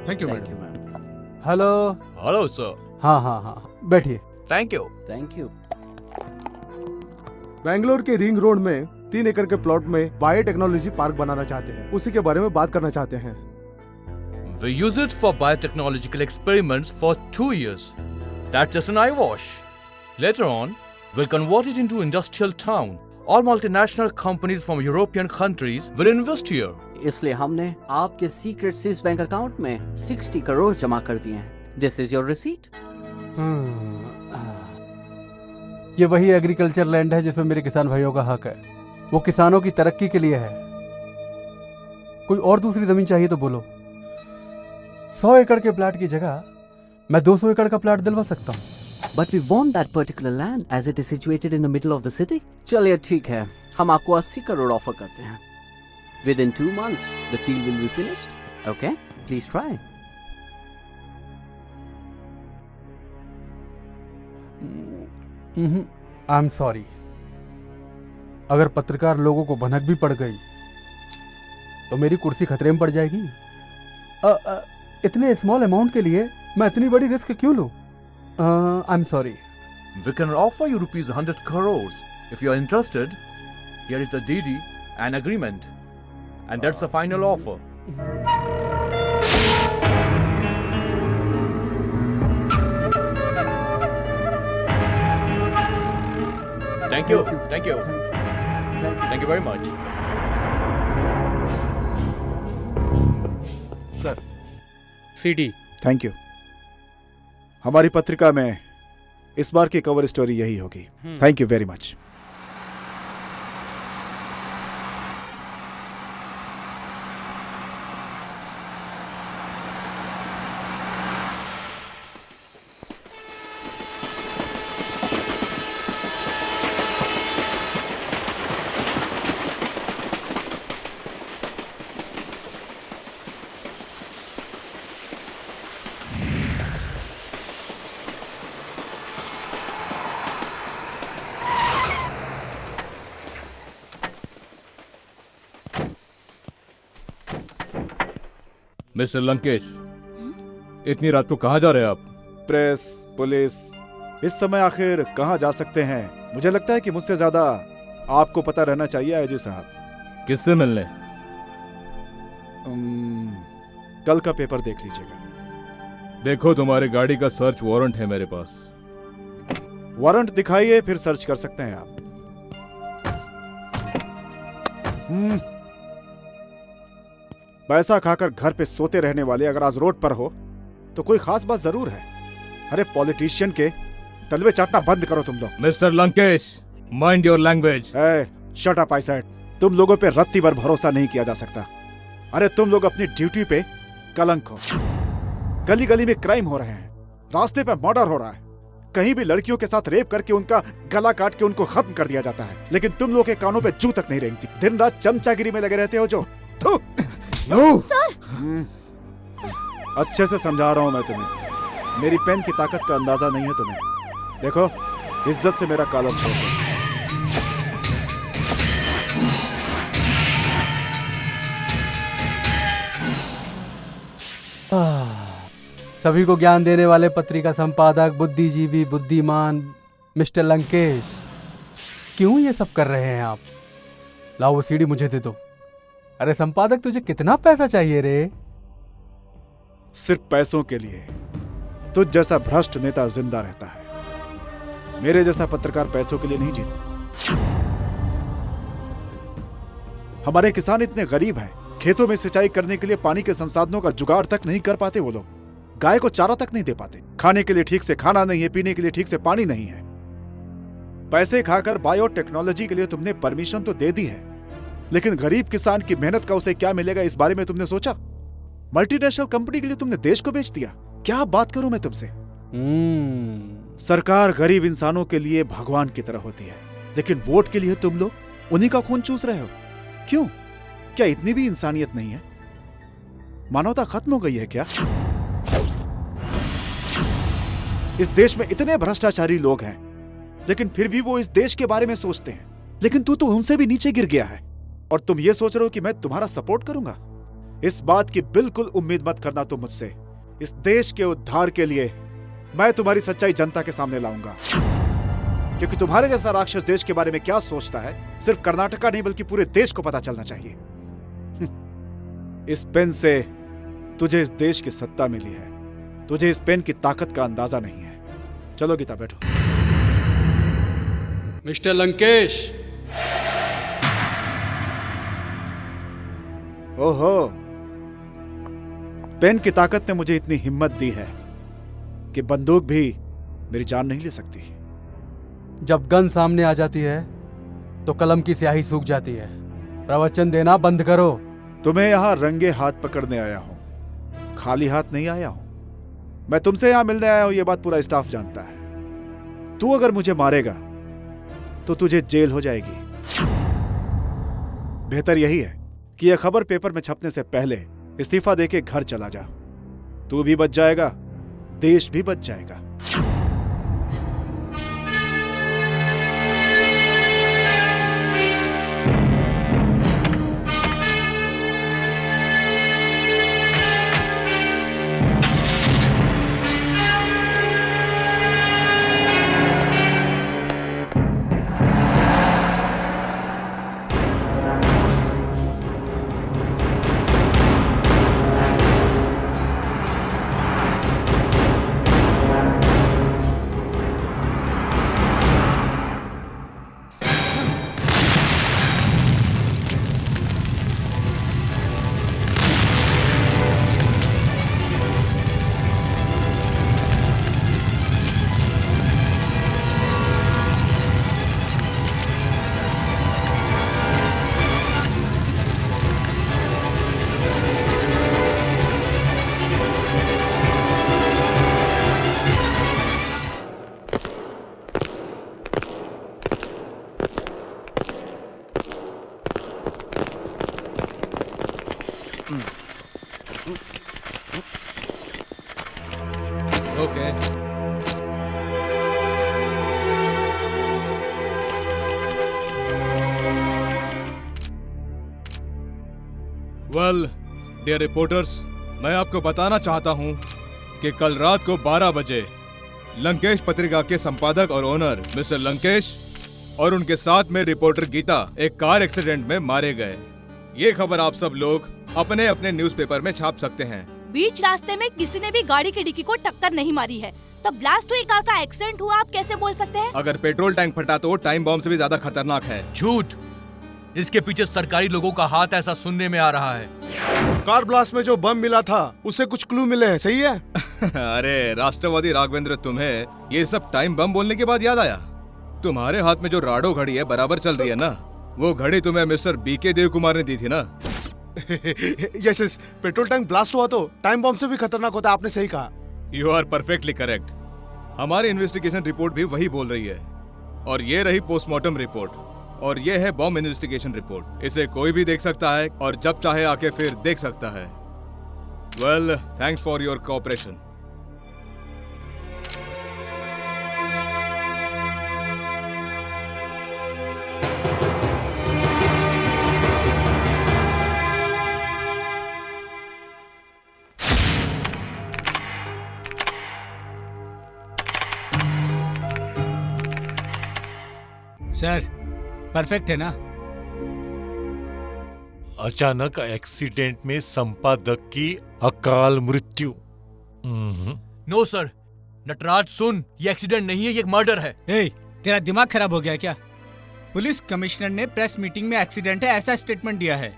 Thank you Thank you, madam. Hello. Hello sir. हाँ, बैठिए। Thank you. Thank you. Bangalore के रिंग रोड में 3 एकड़ के प्लॉट में बायोटेक्नोलॉजी पार्क बनाना चाहते हैं, उसी के बारे में बात करना चाहते हैं। We use it for biotechnological experiments for 2 years. That's just an eyewash. Later on, we'll convert it into industrial town. All multinational companies from European countries will invest here. इसलिए हमने आपके सीक्रेट स्विस बैंक अकाउंट में 60 करोड़ जमा कर दिए हैं। This is your receipt. ये वही एग्रीकल्चर लैंड है जिसमें मेरे किसान भाइयों का हक है। वो किसानों की तरक्की के लिए है। कोई और दूसरी जमीन चाहिए तो बोलो। 100 एकड़ के प्लाट की जगह मैं 200 एकड़ का प्लाट दिलवा सकता हूँ। But we want that particular land as it is situated in the middle of the city. चलिए ठीक है, हम आपको 80 करोड़ ऑफर करते हैं। Within 2 months, the deal will be finished. Okay? Please try. I am sorry. अगर पत्रकार लोगों को भनक भी पड़ गई तो मेरी कुर्सी खतरे में पड़ जाएगी। इतने स्मॉल अमाउंट के लिए मैं इतनी बड़ी रिस्क क्यों लूं? I am sorry. We can offer you rupees 100 crores. If you are interested, here is the DD and agreement. And that's the final offer. Thank you. Thank you. Thank you very much. Sir, CD। Thank you. हमारी पत्रिका में इस बार की cover story यही होगी। Thank you very much. Mister Lankesh, इतनी रात को कहाँ जा रहे हैं आप? प्रेस, पुलिस, इस समय आखिर कहाँ जा सकते हैं? मुझे लगता है कि मुझसे ज्यादा आपको पता रहना चाहिए आईजी साहब। किससे मिलने? कल का पेपर देख लीजिएगा। देखो, तुम्हारी गाड़ी का सर्च वारंट है मेरे पास। वारंट दिखाइए, फिर सर्च कर सकते हैं आप। पैसा खाकर घर पे सोते रहने वाले अगर आज रोड पर हो तो कोई खास बात जरूर है। अरे पॉलिटिशियन के तलवे चाटना बंद करो तुम लोग। Mister Lankesh, mind your language. Shut up I said. तुम लोगों पे रत्ती भर भरोसा नहीं किया जा सकता। अरे तुम लोग अपनी ड्यूटी पे कलंक हो। गली गली में क्राइम हो रहे हैं, रास्ते पे मर्डर हो रहा है, कहीं भी लड़कियों के साथ रेप करके उनका गला काट के उनको खत्म कर दिया जाता है, लेकिन तुम लोग के कानों पे जू तक नहीं रेंगती। दिन रात चमचागिरी में लगे रहते हो जो। सर! अच्छे से समझा रहा हूं मैं तुम्हें। मेरी पेन की ताकत का अंदाजा नहीं है तुम्हें। देखो, इज्जत से मेरा कॉलर छोड़ दो। सभी को ज्ञान देने वाले पत्रिका संपादक, बुद्धिजीवी, बुद्धिमान मिस्टर लंकेश, क्यों ये सब कर रहे हैं आप? लाओ वो सीडी मुझे दे दो। अरे संपादक, तुझे कितना पैसा चाहिए रे? सिर्फ पैसों के लिए तुझ जैसा भ्रष्ट नेता जिंदा रहता है। मेरे जैसा पत्रकार पैसों के लिए नहीं जीता। हमारे किसान इतने गरीब हैं, खेतों में सिंचाई करने के लिए पानी के संसाधनों का जुगाड़ तक नहीं कर पाते। वो लोग गाय को चारा तक नहीं दे पाते, खाने के लिए ठीक से खाना नहीं है, पीने के लिए ठीक से पानी नहीं है। पैसे खाकर बायोटेक्नोलॉजी के लिए तुमने परमिशन तो दे दी है, लेकिन गरीब किसान की मेहनत का उसे क्या मिलेगा इस बारे में तुमने सोचा? मल्टीनेशनल कंपनी के लिए तुमने देश को बेच दिया। क्या बात करूं मैं तुमसे? सरकार गरीब इंसानों के लिए भगवान की तरह होती है, लेकिन वोट के लिए तुम लोग उन्हीं का खून चूस रहे हो। क्यों? क्या इतनी भी इंसानियत नहीं है? मानवता खत्म हो गई है क्या? इस देश में इतने भ्रष्टाचारी लोग हैं, लेकिन फिर भी वो इस देश के बारे में सोचते हैं। लेकिन तू तो उनसे भी नीचे गिर गया है और तुम ये सोच रहे हो कि मैं तुम्हारा सपोर्ट करूंगा। इस बात की बिल्कुल उम्मीद मत करना तुम मुझसे। इस देश के उद्धार के लिए मैं तुम्हारी सच्चाई जनता के सामने लाऊंगा, क्योंकि तुम्हारे जैसा राक्षस देश के बारे में क्या सोचता है सिर्फ कर्नाटका नहीं बल्कि पूरे देश को पता चलना चाहिए। इस पेन से तुझे इस देश की सत्ता मिली है, तुझे इस पेन की ताकत का अंदाजा नहीं है। चलो गीता बैठो। मिस्टर लंकेश। ओहो, पेन की ताकत ने मुझे इतनी हिम्मत दी है कि बंदूक भी मेरी जान नहीं ले सकती। जब गन सामने आ जाती है तो कलम की स्याही सूख जाती है। प्रवचन देना बंद करो। तुम्हें यहां रंगे हाथ पकड़ने आया हूं, खाली हाथ नहीं आया हूं। मैं तुमसे यहां मिलने आया हूं, यह बात पूरा स्टाफ जानता है। तू अगर मुझे मारेगा तो तुझे जेल हो जाएगी। बेहतर यही है कि यह खबर पेपर में छपने से पहले इस्तीफा देके घर चला जा। तू भी बच जाएगा, देश भी बच जाएगा। Okay. वेल डियर रिपोर्टर्स, मैं आपको बताना चाहता हूं कि कल रात को 12 बजे लंकेश पत्रिका के संपादक और ओनर मिस्टर लंकेश और उनके साथ में रिपोर्टर गीता एक कार एक्सीडेंट में मारे गए। ये खबर आप सब लोग अपने अपने न्यूज़पेपर में छाप सकते हैं। बीच रास्ते में किसी ने भी गाड़ी की डिक्की को टक्कर नहीं मारी है, तो ब्लास्ट हुई कार का एक्सीडेंट हुआ, आप कैसे बोल सकते हैं? अगर पेट्रोल टैंक फटा तो टाइम बॉम्ब से भी ज्यादा खतरनाक है। झूठ। इसके पीछे सरकारी लोगों का हाथ, ऐसा सुनने में आ रहा है। कार ब्लास्ट में जो बम मिला था उससे कुछ क्लू मिले हैं, सही है? अरे राष्ट्रवादी राघवेंद्र, तुम्हें ये सब टाइम बम बोलने के बाद याद आया। तुम्हारे हाथ में जो राडो घड़ी है बराबर चल रही है ना, वो घड़ी तुम्हें मिस्टर बीके देव कुमार ने दी थी ना। यस, पेट्रोल टैंक ब्लास्ट हुआ तो टाइम बम से भी खतरनाक होता है, आपने सही कहा। You are perfectly correct. हमारी इन्वेस्टिगेशन रिपोर्ट भी वही बोल रही है। और ये रही पोस्टमार्टम रिपोर्ट, और ये है बॉम्ब इन्वेस्टिगेशन रिपोर्ट। इसे कोई भी देख सकता है और जब चाहे आके फिर देख सकता है। Well, thanks for your cooperation. Sir, perfect है ना? अचानक एक्सीडेंट में संपादक की अकाल मृत्यु। नो सर, नटराज सुन, ये एक्सीडेंट नहीं है, ये एक मर्डर है। ए, तेरा दिमाग खराब हो गया क्या? पुलिस कमिश्नर ने प्रेस मीटिंग में एक्सीडेंट है ऐसा स्टेटमेंट दिया है।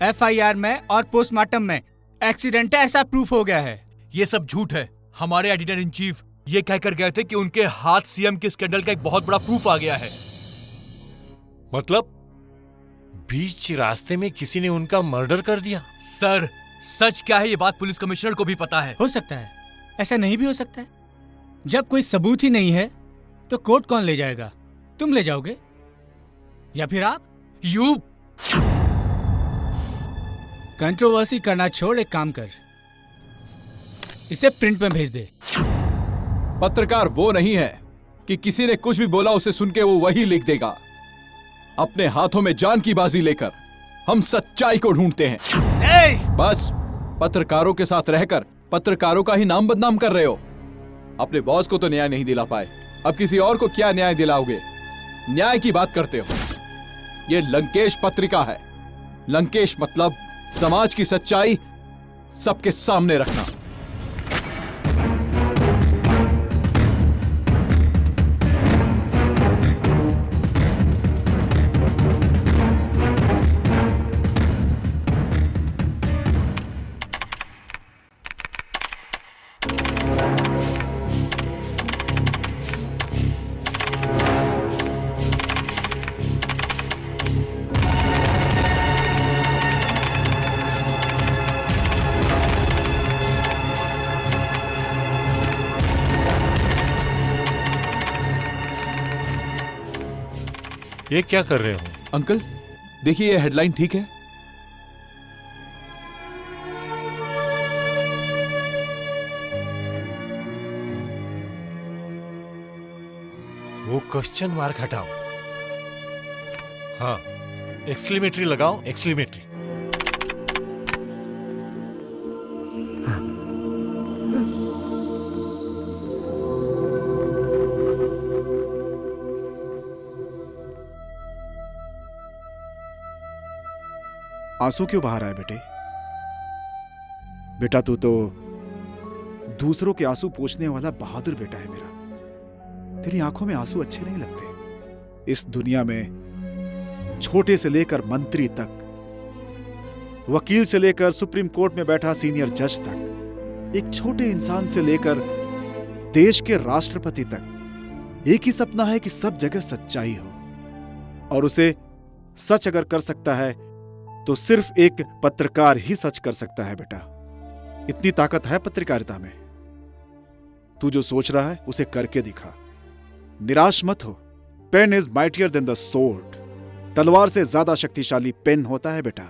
एफआईआर में और पोस्टमार्टम में एक्सीडेंट है ऐसा प्रूफ हो गया है। ये सब झूठ है। हमारे एडिटर इन चीफ ये कहकर गए थे कि उनके हाथ सीएम के स्कैंडल का एक बहुत बड़ा प्रूफ आ गया है। मतलब बीच रास्ते में किसी ने उनका मर्डर कर दिया? सर, सच क्या है ये बात पुलिस कमिश्नर को भी पता है। हो सकता है, ऐसा नहीं भी हो सकता है। जब कोई सबूत ही नहीं है तो कोर्ट कौन ले जाएगा? तुम ले जाओगे या फिर आप? यू कंट्रोवर्सी करना छोड़, एक काम कर, इसे प्रिंट में भेज दे। पत्रकार वो नहीं है कि किसी ने कुछ भी बोला उसे सुन के वो वही लिख देगा। अपने हाथों में जान की बाजी लेकर हम सच्चाई को ढूंढते हैं। बस पत्रकारों के साथ रहकर पत्रकारों का ही नाम बदनाम कर रहे हो। अपने बॉस को तो न्याय नहीं दिला पाए, अब किसी और को क्या न्याय दिलाओगे? न्याय की बात करते हो। ये लंकेश पत्रिका है। लंकेश मतलब समाज की सच्चाई सबके सामने रखना। ये क्या कर रहे हो? अंकल देखिए, ये हेडलाइन ठीक है? वो क्वेश्चन मार्क हटाओ। हाँ, एक्सक्लेमेटरी लगाओ, एक्सक्लेमेटरी। आंसू क्यों बाहर आए बेटे? बेटा तू तो दूसरों के आंसू पोंछने वाला बहादुर बेटा है मेरा। तेरी आंखों में आंसू अच्छे नहीं लगते। इस दुनिया में छोटे से लेकर मंत्री तक, वकील से लेकर सुप्रीम कोर्ट में बैठा सीनियर जज तक, एक छोटे इंसान से लेकर देश के राष्ट्रपति तक एक ही सपना है कि सब जगह सच्चाई हो। और उसे सच अगर कर सकता है तो सिर्फ एक पत्रकार ही सच कर सकता है बेटा। इतनी ताकत है पत्रकारिता में। तू जो सोच रहा है उसे करके दिखा। निराश मत हो। Pen is mightier than the sword. तलवार से ज्यादा शक्तिशाली पेन होता है बेटा।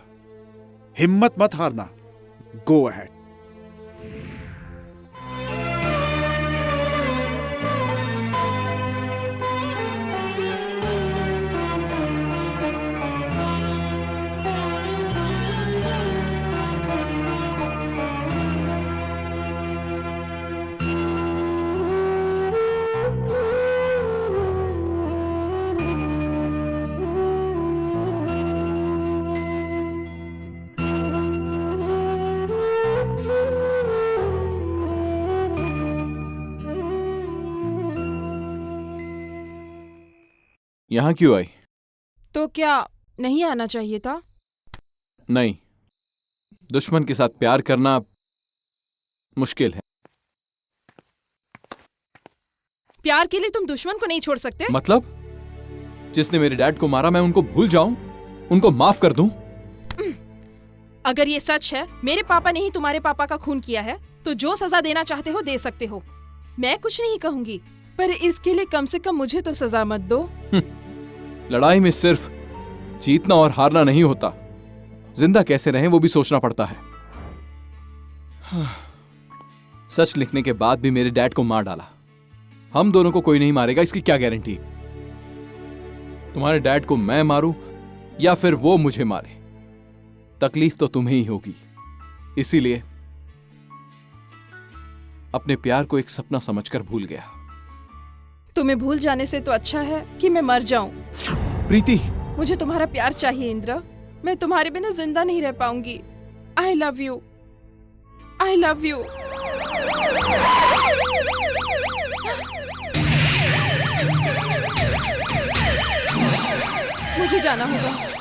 हिम्मत मत हारना। Go ahead. यहां क्यों आई? तो क्या नहीं आना चाहिए था? नहीं, दुश्मन के साथ प्यार करना मुश्किल है। प्यार के लिए तुम दुश्मन को नहीं छोड़ सकते? मतलब जिसने मेरे डैड को मारा मैं उनको भूल जाऊं, उनको माफ कर दूं? अगर ये सच है मेरे पापा ने ही तुम्हारे पापा का खून किया है तो जो सजा देना चाहते हो दे सकते हो। मैं कुछ नहीं कहूंगी, पर इसके लिए कम से कम मुझे तो सजा मत दो। लड़ाई में सिर्फ जीतना और हारना नहीं होता, जिंदा कैसे रहें वो भी सोचना पड़ता है। सच लिखने के बाद भी मेरे डैड को मार डाला। हम दोनों को कोई नहीं मारेगा, इसकी क्या गारंटी? तुम्हारे डैड को मैं मारूं या फिर वो मुझे मारे, तकलीफ तो तुम्हें ही होगी। इसीलिए अपने प्यार को एक सपना समझकर भूल गया। तुम्हें भूल जाने से तो अच्छा है कि मैं मर जाऊं। प्रीति, मुझे तुम्हारा प्यार चाहिए इंद्र। मैं तुम्हारे बिना जिंदा नहीं रह पाऊंगी। I love you, I love you. मुझे जाना होगा।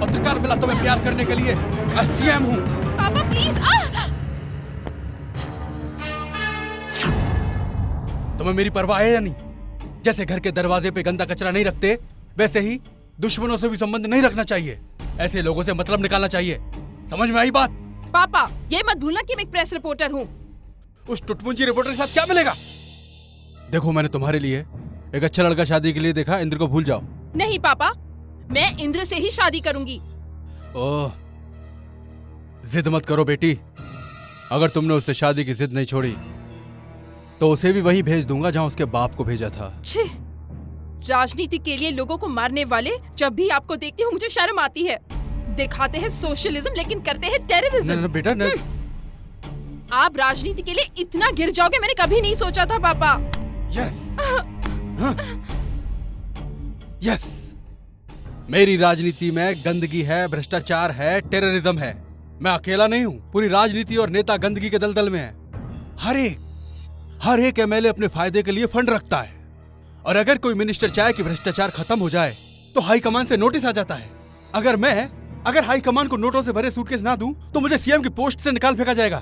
पत्रकार मिला तुम्हें प्यार करने के लिए। मैं सीएम हूँ। पापा प्लीज। तुम्हें मेरी परवाह है या नहीं? जैसे घर के दरवाजे पे गंदा कचरा नहीं रखते, वैसे ही दुश्मनों से भी संबंध नहीं रखना चाहिए। ऐसे लोगों से मतलब निकालना चाहिए। समझ में आई बात? पापा ये मत भूलना कि मैं एक प्रेस रिपोर्टर हूँ। उस टुटमुंजी रिपोर्टर के साथ क्या मिलेगा? देखो मैंने तुम्हारे लिए एक अच्छा लड़का शादी के लिए देखा। इंद्र को भूल जाओ। नहीं पापा, मैं इंद्र से ही शादी करूंगी। ओह, जिद मत करो बेटी। अगर तुमने उससे शादी की जिद नहीं छोड़ी तो उसे भी वही भेज दूंगा जहां उसके बाप को भेजा था। छी, राजनीति के लिए लोगों को मारने वाले, जब भी आपको देखती हूँ मुझे शर्म आती है। दिखाते हैं सोशलिज्म लेकिन करते हैं टेररिज्म। बेटा न... आप राजनीति के लिए इतना गिर जाओगे मैंने कभी नहीं सोचा था पापा। यस, मेरी राजनीति में गंदगी है, भ्रष्टाचार है, टेररिज्म है। मैं अकेला नहीं हूँ, पूरी राजनीति और नेता गंदगी के दलदल में है। हर एक एमएलए अपने फायदे के लिए फंड रखता है, और अगर कोई मिनिस्टर चाहे कि भ्रष्टाचार खत्म हो जाए तो हाईकमान से नोटिस आ जाता है। अगर हाईकमान को नोटों से भरे सूटकेस ना दूं तो मुझे सीएम की पोस्ट से निकाल फेंका जाएगा।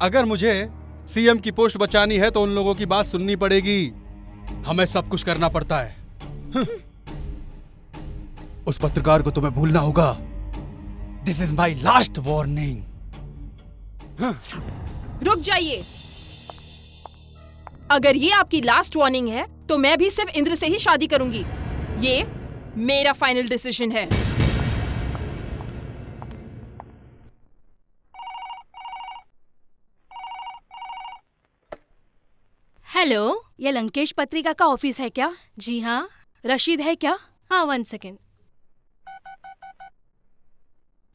अगर मुझे सीएम की पोस्ट बचानी है तो उन लोगों की बात सुननी पड़ेगी। हमें सब कुछ करना पड़ता है। उस पत्रकार को तुम्हें भूलना होगा। This is my last warning. रुक जाइए, अगर ये आपकी लास्ट वार्निंग है तो मैं भी सिर्फ इंद्र से ही शादी करूंगी। ये मेरा फाइनल डिसीजन है। हेलो, ये लंकेश पत्रिका का ऑफिस है क्या? जी हाँ। रशीद है क्या? हाँ, 1 सेकेंड।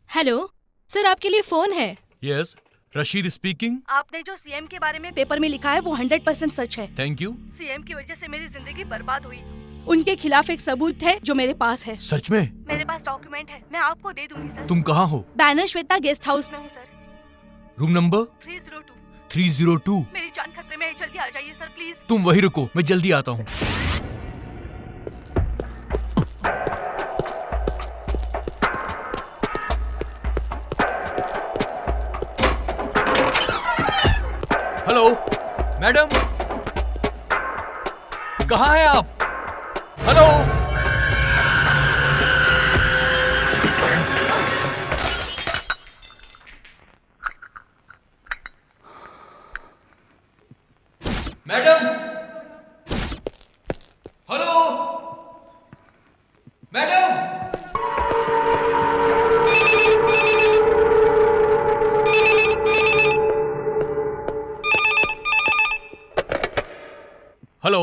हेलो सर, आपके लिए फोन है। Yes, Rashid speaking. आपने जो सीएम के बारे में पेपर में लिखा है वो 100% सच है। Thank you. सीएम की वजह से मेरी जिंदगी बर्बाद हुई। उनके खिलाफ एक सबूत है जो मेरे पास है। सच में? मेरे पास डॉक्यूमेंट है, मैं आपको दे दूंगी सर। तुम कहाँ हो? बैनर श्वेता गेस्ट हाउस में हूँ सर। Room number 302। मेरी जान खतरे में है, जल्दी आ जाइए सर प्लीज। तुम वही रुको, मैं जल्दी आता हूँ। हेलो मैडम, कहाँ हैं आप? Hello, madam, hello madam. Hello,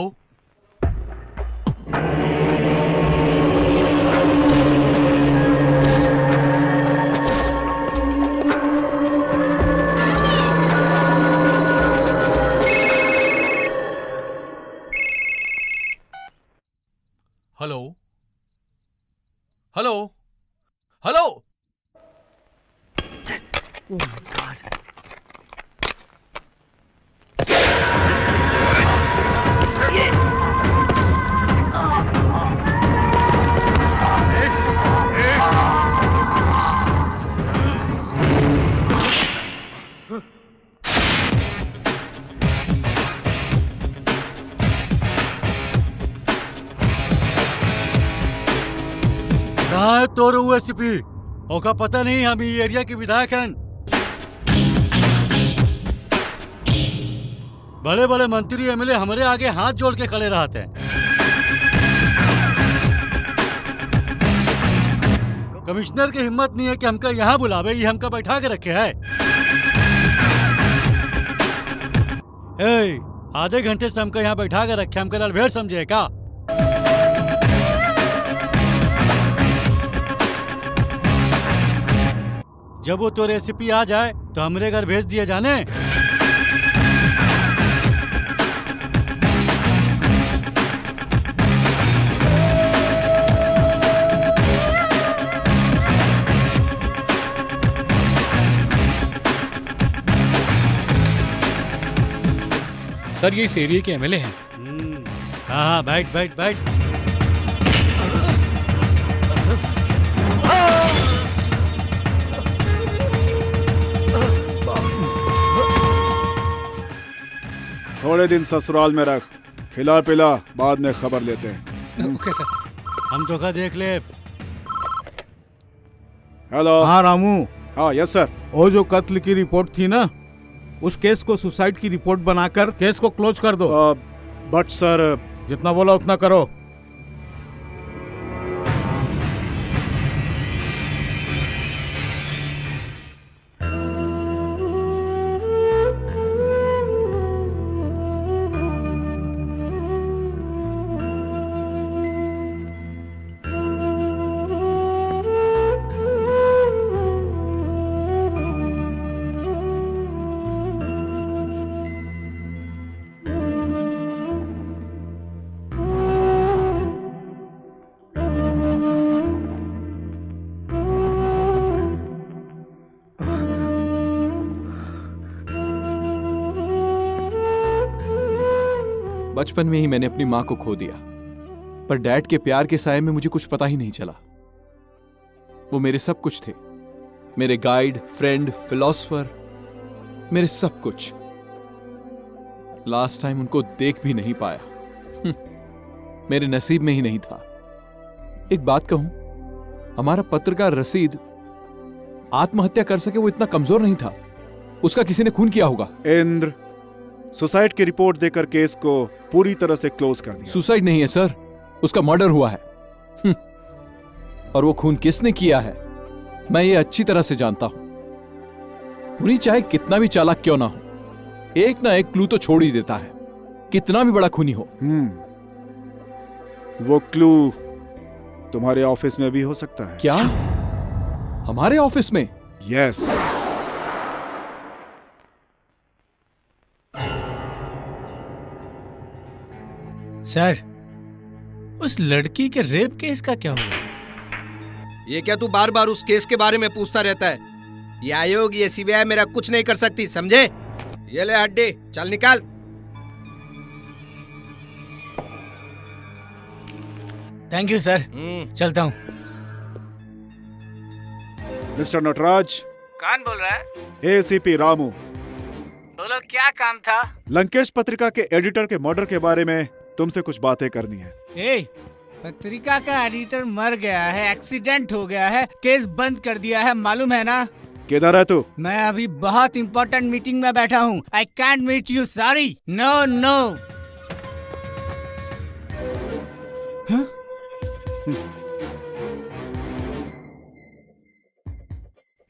hello, hello, hello. कहाँ है तोर हुआ एसपी? ओका पता नहीं हम ये एरिया के विधायक हैं। बड़े बड़े मंत्री एमएलए हमारे आगे हाथ जोड़ के खड़े रहते हैं। कमिश्नर की हिम्मत नहीं है कि हमका यहाँ बुलावे, ये हमका बैठा के रखे है। आधे घंटे से हमको यहाँ बैठा के रखे, हमका लड़भेड़ समझे क्या? जब वो तो रेसिपी आ जाए तो हमरे घर भेज दिए जाने। सर ये इस एरिया के एमएलए हैं। हाँ, बैठ बैठ बैठ। थोड़े दिन ससुराल में रख, खिला पिला, बाद में खबर लेते हैं। Okay sir. हम तो का देख ले। हेलो। हाँ रामू। हाँ यस सर। वो जो कत्ल की रिपोर्ट थी ना, उस केस को सुसाइड की रिपोर्ट बनाकर केस को क्लोज कर दो। बट सर, जितना बोला उतना करो। बचपन में ही मैंने अपनी मां को खो दिया, पर डैड के प्यार के साये में मुझे कुछ पता ही नहीं चला। वो मेरे सब कुछ थे, मेरे गाइड, फ्रेंड, फिलोसोफर, मेरे सब कुछ। लास्ट टाइम उनको देख भी नहीं पाया। मेरे नसीब में ही नहीं था। एक बात कहूं, हमारा पत्रकार रसीद आत्महत्या कर सके वो इतना कमजोर नहीं था। उसका किसी ने खून किया होगा। इंद्र, सुसाइड की रिपोर्ट देकर केस को पूरी तरह से क्लोज कर दिया। सुसाइड नहीं है सर, उसका मर्डर हुआ है। और वो खून किसने किया है मैं ये अच्छी तरह से जानता हूं। खूनी चाहे कितना भी चालाक क्यों ना हो, एक ना एक क्लू तो छोड़ ही देता है, कितना भी बड़ा खूनी हो। वो क्लू तुम्हारे ऑफिस में भी हो सकता है। क्या? हमारे ऑफिस में? यस। सर, उस लड़की के रेप केस का क्या हुआ? ये क्या तू बार बार उस केस के बारे में पूछता रहता है? ये आयोग, ये सीबीआई मेरा कुछ नहीं कर सकती, समझे? ये ले हड्डी, चल निकाल। थैंक यू सर, चलता हूँ। मिस्टर नटराज। कौन बोल रहा है? एसीपी रामू। बोलो, क्या काम था? लंकेश पत्रिका के एडिटर के मर्डर के बारे में तुमसे कुछ बातें करनी है। पत्रिका का एडिटर मर गया है, एक्सीडेंट हो गया है, केस बंद कर दिया है, मालूम है ना? किधर है तू? मैं अभी बहुत इम्पोर्टेंट मीटिंग में बैठा हूँ। I can't meet you, sorry. No no.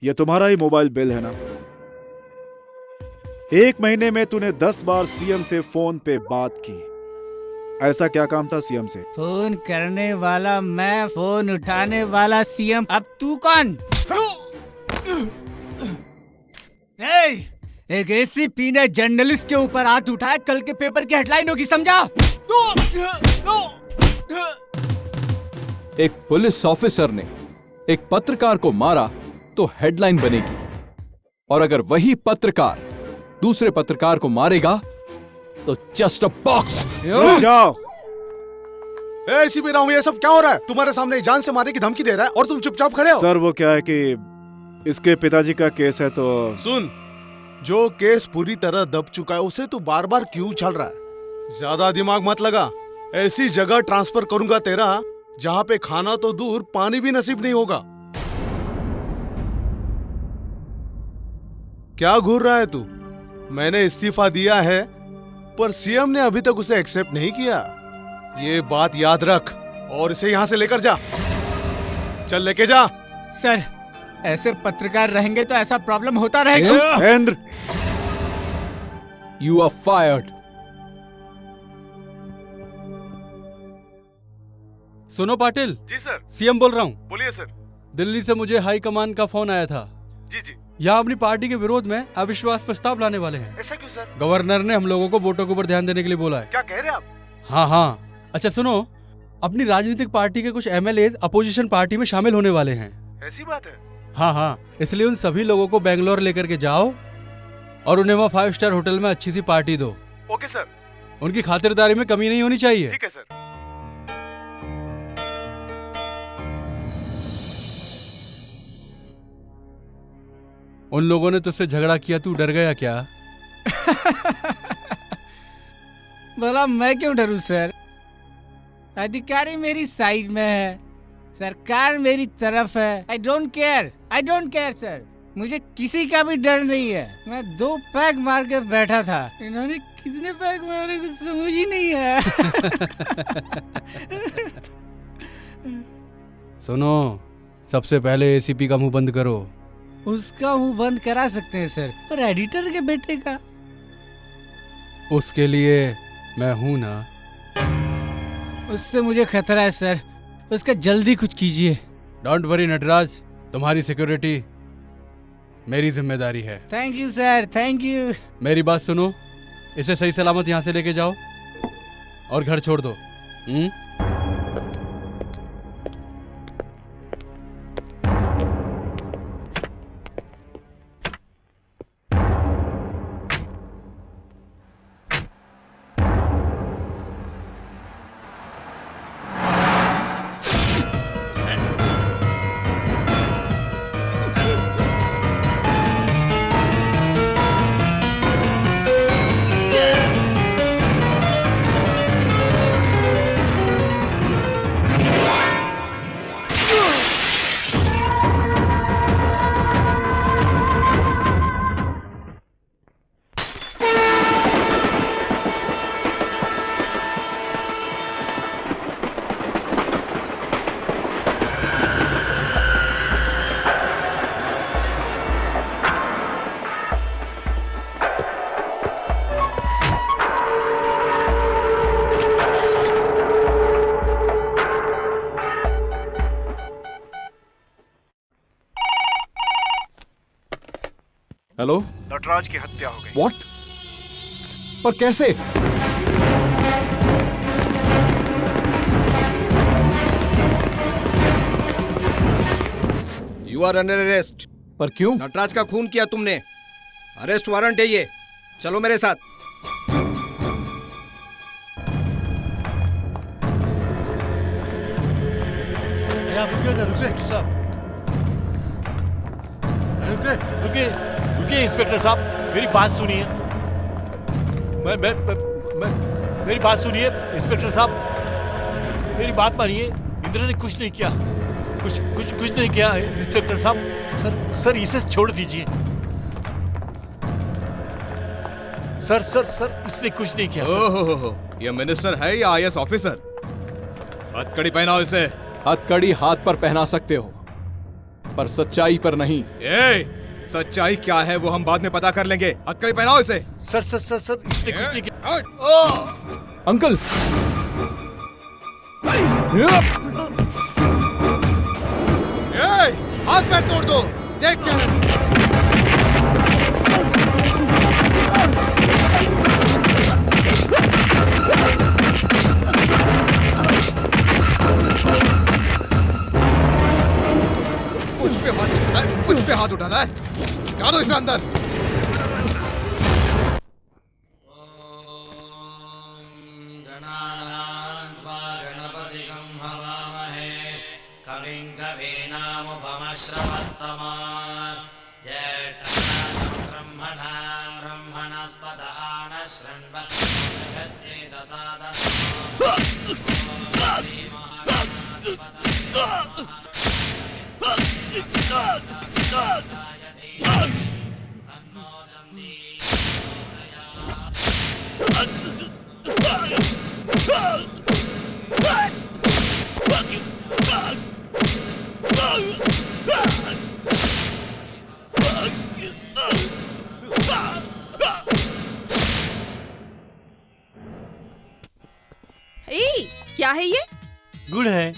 ये तुम्हारा ही मोबाइल बिल है ना? एक महीने में तूने 10 बार सीएम से फोन पे बात की। ऐसा क्या काम था सीएम से? फोन करने वाला मैं, फोन उठाने वाला सीएम। अब तू कौन? एक एसीपी ने जर्नलिस्ट के ऊपर हाथ उठाया, कल के पेपर की हेडलाइन होगी, समझा? एक पुलिस ऑफिसर ने एक पत्रकार को मारा तो हेडलाइन बनेगी, और अगर वही पत्रकार दूसरे पत्रकार को मारेगा तो जस्ट अ बॉक्स। जाओ। एसीपी रामू, ये सब क्या हो रहा है? तुम्हारे सामने जान से मारने की धमकी दे रहा है और तुम चुपचाप खड़े हो। सर, वो क्या है कि इसके पिताजी का केस है तो। सुन, जो केस पूरी तरह दब चुका है उसे तू बार बार क्यों उछाल रहा है? ज्यादा दिमाग मत लगा। ऐसी जगह ट्रांसफर करूंगा तेरा जहाँ पे खाना तो दूर, पानी भी नसीब नहीं होगा। क्या घूर रहा है तू? मैंने इस्तीफा दिया है, पर सीएम ने अभी तक उसे एक्सेप्ट नहीं किया। ये बात याद रख और इसे यहाँ से लेकर जा। चल, लेके जा। सर, ऐसे पत्रकार रहेंगे तो ऐसा प्रॉब्लम होता रहेगा। Indra, you are fired. सुनो पाटिल। जी सर। सीएम बोल रहा हूँ। बोलिए सर। दिल्ली से मुझे हाई कमान का फोन आया था। जी जी। यहाँ अपनी पार्टी के विरोध में अविश्वास प्रस्ताव लाने वाले हैं। ऐसा क्यों सर? गवर्नर ने हम लोगों को वोटों के ऊपर ध्यान देने के लिए बोला है। क्या कह रहे हैं आप? हाँ हाँ। अच्छा सुनो, अपनी राजनीतिक पार्टी के कुछ एमएलए अपोजिशन पार्टी में शामिल होने वाले हैं। ऐसी बात है? हाँ हाँ, इसलिए उन सभी लोगों को बेंगलोर लेकर के जाओ और उन्हें वहाँ 5 स्टार होटल में अच्छी सी पार्टी दो। Okay sir. उनकी खातिरदारी में कमी नहीं होनी चाहिए। ठीक है सर। उन लोगों ने तुझसे झगड़ा किया, तू डर गया क्या? भला मैं क्यों डरूं सर? अधिकारी मेरी साइड में है, सरकार मेरी तरफ है। I don't care sir. मुझे किसी का भी डर नहीं है। मैं 2 पैग मार के बैठा था, इन्होंने कितने पैग मारे कुछ समझ ही नहीं है। सुनो, सबसे पहले एसीपी का मुंह बंद करो। उसका मुंह बंद करा सकते हैं सर, पर एडिटर के बेटे का? उसके लिए मैं हूं ना। उससे मुझे खतरा है सर, उसका जल्दी कुछ कीजिए। डोंट वरी नटराज, तुम्हारी सिक्योरिटी मेरी जिम्मेदारी है। Thank you sir, thank you. मेरी बात सुनो, इसे सही सलामत यहाँ से लेके जाओ और घर छोड़ दो। हेलो, नटराज की हत्या हो गई। व्हाट? पर कैसे? You are under arrest. पर क्यों? नटराज का खून किया तुमने, अरेस्ट वारंट है ये। चलो मेरे साथ। आप रुकिए साहब, रुकिए इंस्पेक्टर साहब, मेरी बात सुनिए। मैं मेरी बात सुनिए इंस्पेक्टर साहब, मेरी बात मानिए। इंद्र ने कुछ नहीं किया, कुछ नहीं किया इंस्पेक्टर साहब। सर इसे छोड़ दीजिए। सर इसने कुछ नहीं किया। ओहो, ये मिनिस्टर है या आईएएस ऑफिसर? हथकड़ी पहनाओ इसे। हथकड़ी हाथ पर पहना सकते हो, पर सच्चाई पर नहीं। सच्चाई क्या है वो हम बाद में पता कर लेंगे। हथकड़ी पहनाओ इसे। सर इसने कुछ नहीं किया। अंकल, हाथ पैर तोड़ दो, देख क्या है। कुछ पे हाथ उठाता है, क्या दो इसे अंदर। क्या है ये? गुड़ है।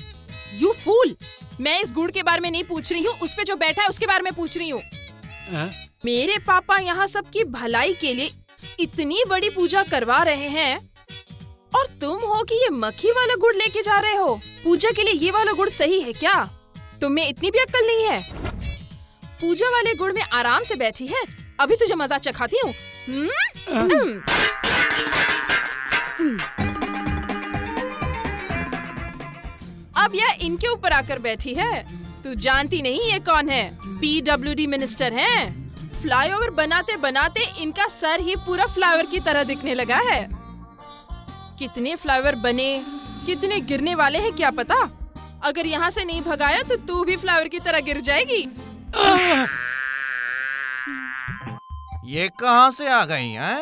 यू फूल, मैं इस गुड़ के बारे में नहीं पूछ रही हूँ, उस पे जो बैठा है उसके बारे में पूछ रही हूँ। मेरे पापा यहाँ सबकी भलाई के लिए इतनी बड़ी पूजा करवा रहे हैं और तुम हो कि ये मक्खी वाला गुड़ लेके जा रहे हो। पूजा के लिए ये वाला गुड़ सही है क्या? तुम्हें इतनी भी अक्ल नहीं है? पूजा वाले गुड़ में आराम से बैठी है, अभी तुझे मजा चखाती हूँ। अब यह इनके ऊपर आकर बैठी है। तू जानती नहीं ये कौन है? PWD मिनिस्टर हैं। फ्लाईओवर बनाते बनाते इनका सर ही पूरा फ्लाईओवर की तरह दिखने लगा है। कितने फ्लाईओवर बने, कितने गिरने वाले हैं क्या पता। अगर यहाँ से नहीं भगाया तो तू भी फ्लाईओवर की तरह गिर जाएगी। ये कहाँ से आ गई हैं?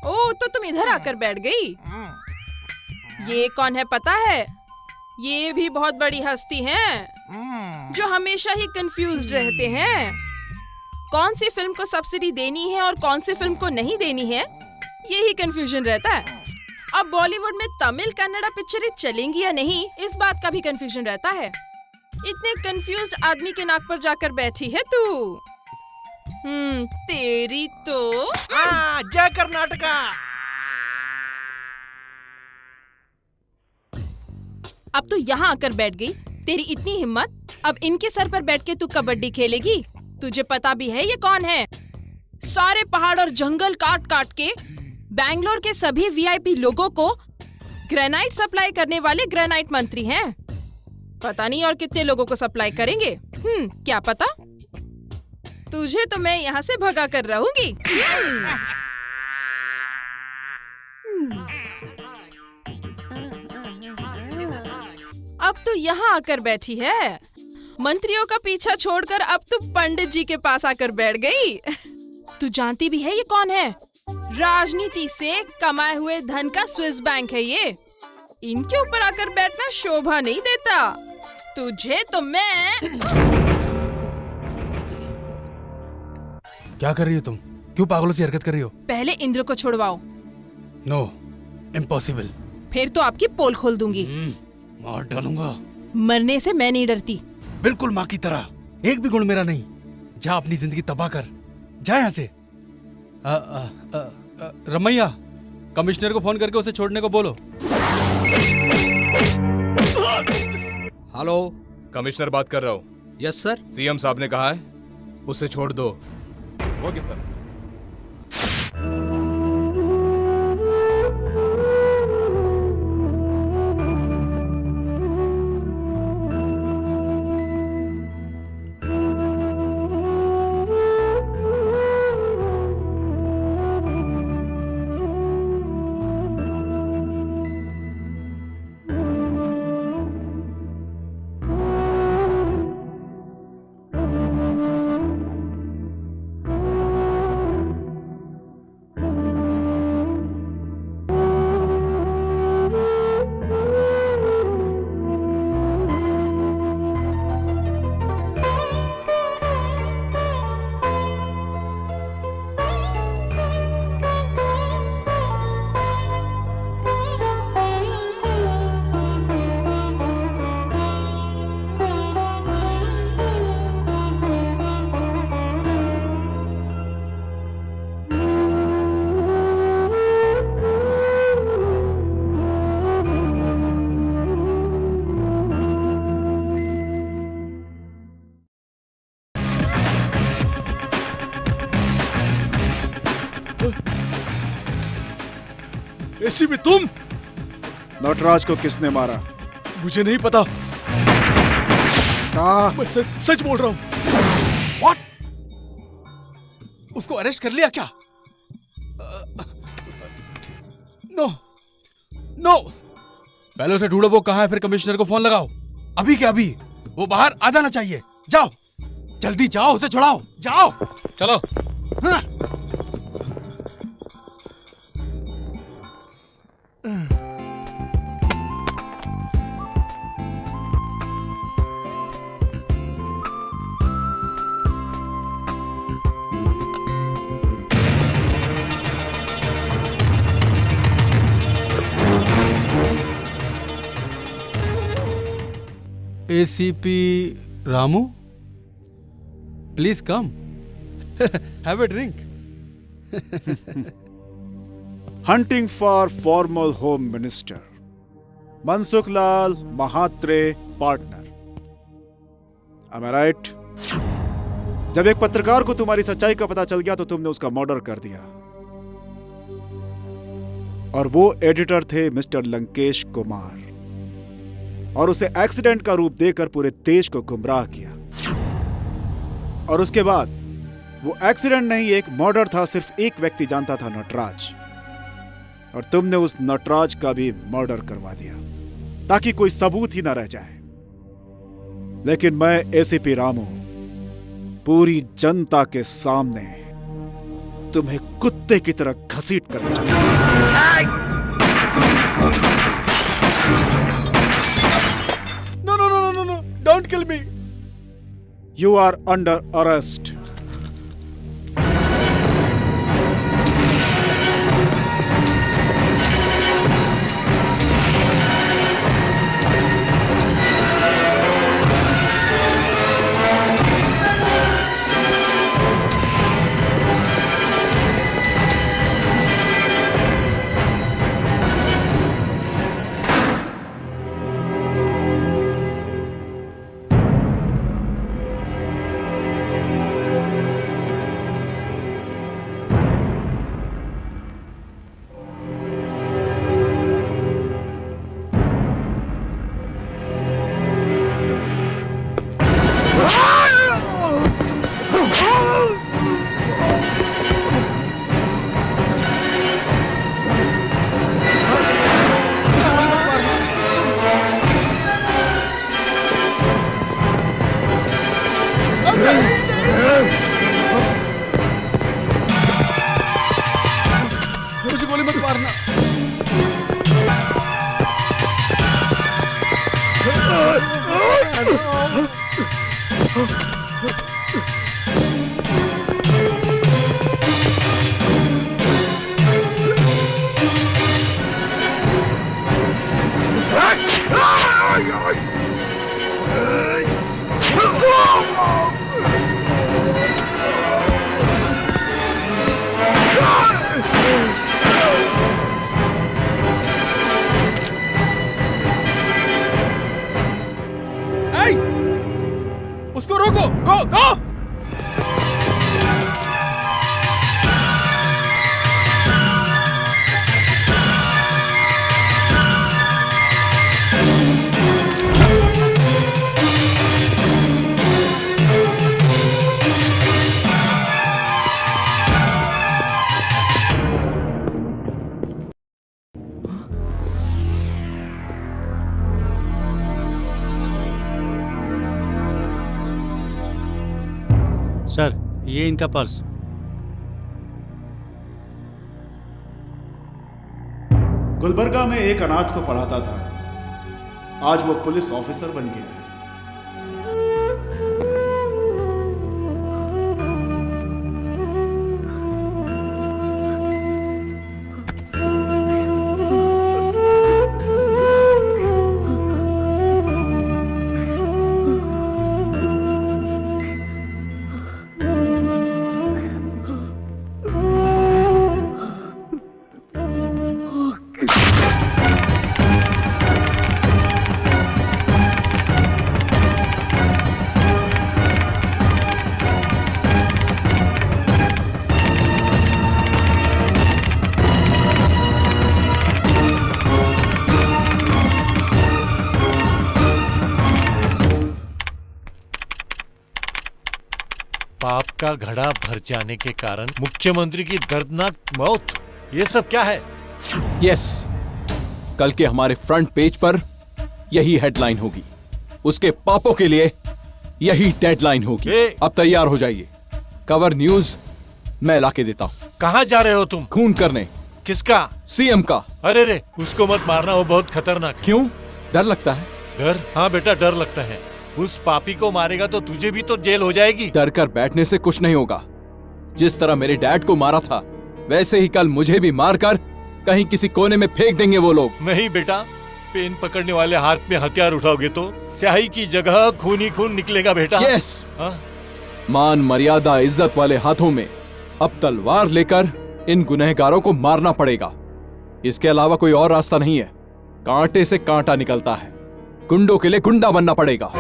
ओ, तो तुम इधर आकर बैठ गई। ये कौन है पता है? ये भी बहुत बड़ी हस्ती हैं, जो हमेशा ही कंफ्यूज्ड रहते हैं। कौन सी फिल्म को सब्सिडी देनी है और कौन सी फिल्म को नहीं देनी है, यही कंफ्यूजन रहता है। अब बॉलीवुड में तमिल कन्नड़ा पिक्चरें चलेंगी या नहीं, इस बात का भी कंफ्यूजन रहता है। इतने कंफ्यूज्ड आदमी के नाक पर जाकर बैठी है तू। तेरी तो जय कर्नाटका। अब तो यहाँ आकर बैठ गई। तेरी इतनी हिम्मत, अब इनके सर पर बैठ के तू कबड्डी खेलेगी? तुझे पता भी है ये कौन है? सारे पहाड़ और जंगल काट काट के बैंगलोर के सभी VIP लोगों को ग्रेनाइट सप्लाई करने वाले ग्रेनाइट मंत्री हैं। पता नहीं और कितने लोगों को सप्लाई करेंगे। क्या पता। तुझे तो मैं यहाँ से भगा कर रहूंगी। अब तो यहाँ आकर बैठी है। मंत्रियों का पीछा छोड़कर अब तो पंडित जी के पास आकर बैठ गई। तू जानती भी है ये कौन है? राजनीति से कमाए हुए धन का स्विस बैंक है ये। इनके ऊपर आकर बैठना शोभा नहीं देता। तुझे तो मैं। क्या कर रही हो तुम? क्यों पागलों सी हरकत कर रही हो? पहले इंद्र को छुड़वाओ। No, impossible. फिर तो आपकी पोल खोल दूंगी। मार डालूंगा। मरने से मैं नहीं डरती। बिल्कुल माँ की तरह। एक भी गुण मेरा नहीं। जा अपनी जिंदगी तबाह कर, जा यहाँ से। रमैया, कमिश्नर को फोन करके उसे छोड़ने को बोलो। हेलो, कमिश्नर बात कर रहा हूँ। Yes sir. सीएम साहब ने कहा है उसे छोड़ दो। Okay sir. एसीपी तुम? नटराज को किसने मारा? मुझे नहीं पता। मैं सच बोल रहा हूँ। What? उसको अरेस्ट कर लिया क्या? नो नो, पहले उसे ढूंढो, वो कहाँ है, फिर कमिश्नर को फोन लगाओ। अभी के अभी वो बाहर आ जाना चाहिए। जाओ, जल्दी जाओ, उसे छुड़ाओ, जाओ। चलो। हाँ। ACP Ramu, please come. Have a drink. Hunting for former Home Minister Mansukh Lal Mahatre, partner. Am I right? जब एक पत्रकार को तुम्हारी सच्चाई का पता चल गया तो तुमने उसका मर्डर कर दिया, और वो एडिटर थे मिस्टर लंकेश कुमार, और उसे एक्सीडेंट का रूप देकर पूरे देश को गुमराह किया। और उसके बाद वो एक्सीडेंट नहीं, एक मर्डर था। सिर्फ एक व्यक्ति जानता था, नटराज, और तुमने उस नटराज का भी मर्डर करवा दिया ताकि कोई सबूत ही ना रह जाए। लेकिन मैं एसीपी रामू पूरी जनता के सामने तुम्हें कुत्ते की तरह घसीट कर ले जाऊंगा। No, don't kill me. You are under arrest. मुझे गोली मत मारना। सर ये इनका पर्स। गुलबर्गा में एक अनाथ को पढ़ाता था, आज वो पुलिस ऑफिसर बन गया है। पाप का घड़ा भर जाने के कारण मुख्यमंत्री की दर्दनाक मौत, ये सब क्या है? यस, कल के हमारे फ्रंट पेज पर यही हेडलाइन होगी। उसके पापों के लिए यही डेडलाइन होगी। अब तैयार हो जाइए, कवर न्यूज मैं लाके देता हूँ। कहाँ जा रहे हो तुम? खून करने। किसका? सीएम का। अरे रे, उसको मत मारना, वो बहुत खतरनाक है। क्यों? डर लगता है? डर? हाँ बेटा, डर लगता है। उस पापी को मारेगा तो तुझे भी तो जेल हो जाएगी। डर कर बैठने से कुछ नहीं होगा। जिस तरह मेरे डैड को मारा था, वैसे ही कल मुझे भी मारकर कहीं किसी कोने में फेंक देंगे वो लोग। नहीं बेटा, पेन पकड़ने वाले हाथ में हथियार उठाओगे तो स्याही की जगह खून ही खून निकलेगा बेटा। यस। मान मर्यादा इज्जत वाले हाथों में अब तलवार लेकर इन गुनहगारों को मारना पड़ेगा। इसके अलावा कोई और रास्ता नहीं है। कांटे से कांटा निकलता है, गुंडों के लिए गुंडा बनना पड़ेगा।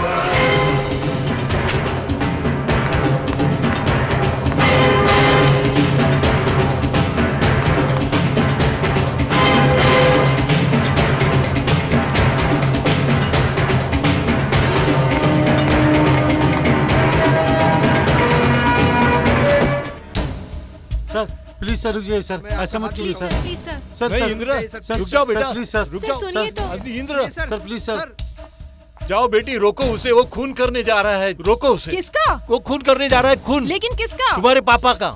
सर प्लीज सर रुकिए सर, ऐसा मत कीजिए सर। Please sir. सर नहीं, सर इंदिरा, सर रुक जाओ बेटा, प्लीज सर रुक जाओ। सुनिए तो। अभी इंदिरा, सर प्लीज सर। जाओ बेटी, रोको उसे, वो खून करने जा रहा है, रोको उसे। किसका? वो खून करने जा रहा है, खून। लेकिन किसका? तुम्हारे पापा का।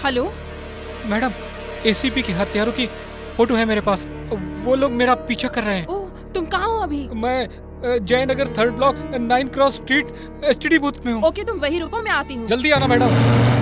हेलो मैडम, एसीपी के हत्यारों की फोटो है मेरे पास। वो लोग मेरा पीछा कर रहे हैं। ओह, तुम कहाँ हो अभी? मैं Jaynagar 3rd block 9 cross street STD booth में हूँ। ओके, तुम वही रुको, मैं आती हूँ। जल्दी आना मैडम।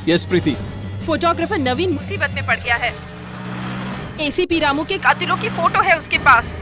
यस प्रीति। फोटोग्राफर नवीन मुसीबत में पड़ गया है। एसीपी रामू के कातिलों की फोटो है उसके पास।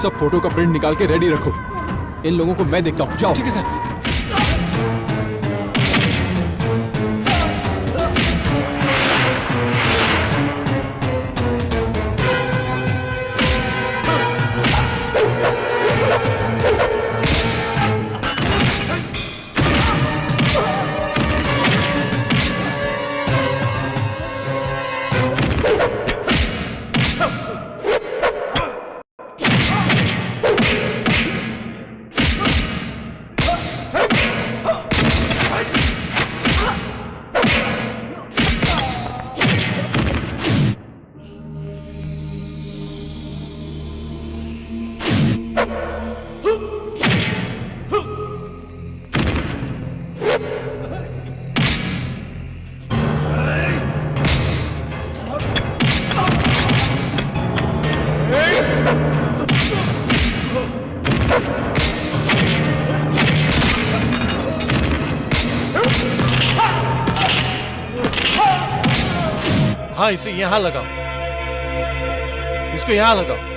सब फोटो का प्रिंट निकाल के रेडी रखो। इन लोगों को मैं देखता हूँ। जाओ। ठीक है सर। हाँ, इसे यहाँ लगाओ, इसको यहाँ लगाओ।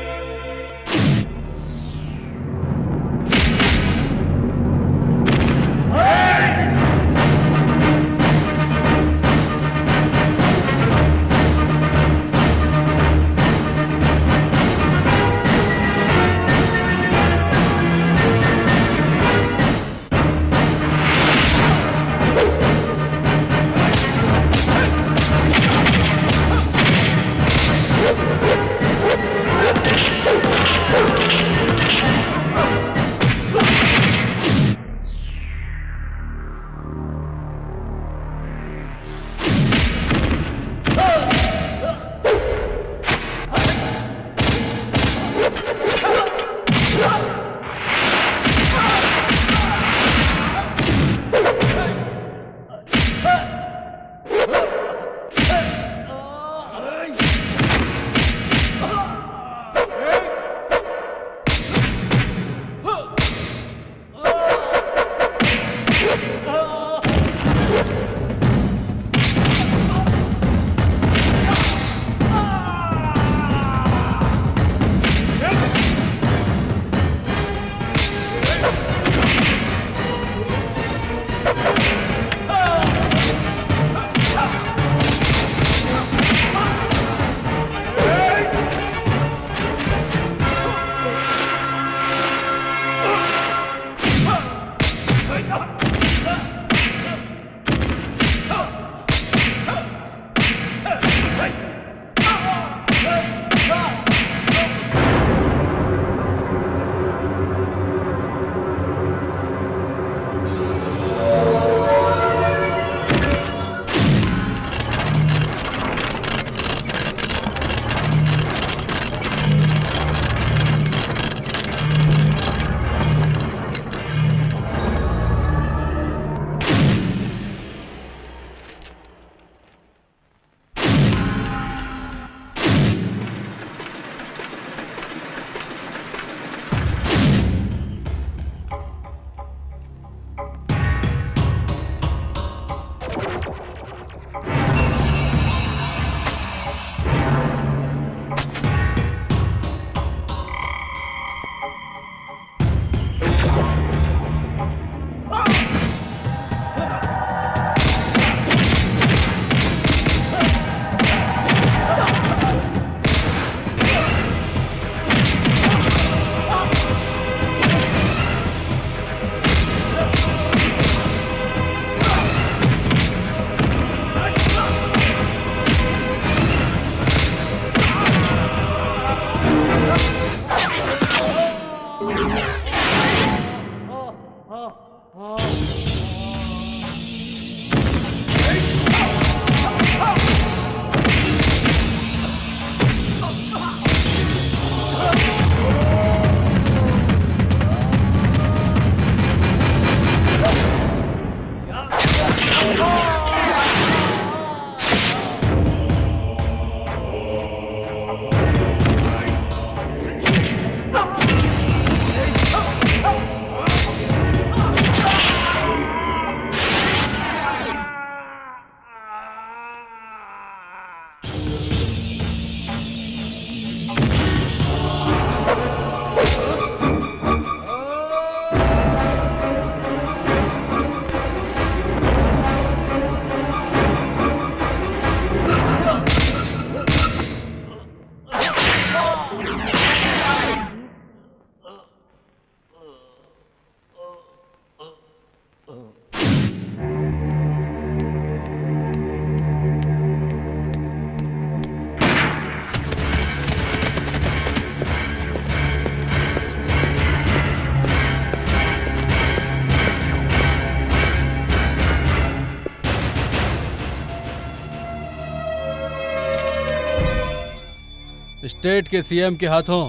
स्टेट के सीएम के हाथों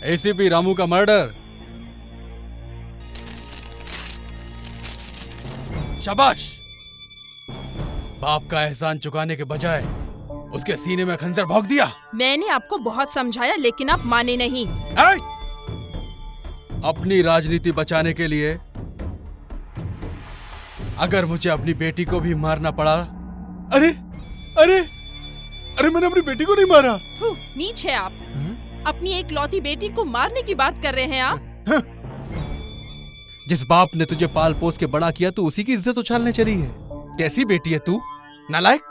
एसीपी रामू का मर्डर। शाबाश। बाप का एहसान चुकाने के बजाय उसके सीने में खंजर भोंक दिया। मैंने आपको बहुत समझाया लेकिन आप माने नहीं। अपनी राजनीति बचाने के लिए अगर मुझे अपनी बेटी को भी मारना पड़ा। अरे अरे अरे मैंने अपनी बेटी को नहीं मारा। नीच है आप। अपनी एक लौती बेटी को मारने की बात कर रहे हैं आप। जिस बाप ने तुझे पाल पोस के बड़ा किया तू उसी की इज्जत उछालने चली है। कैसी बेटी है तू, नालायक।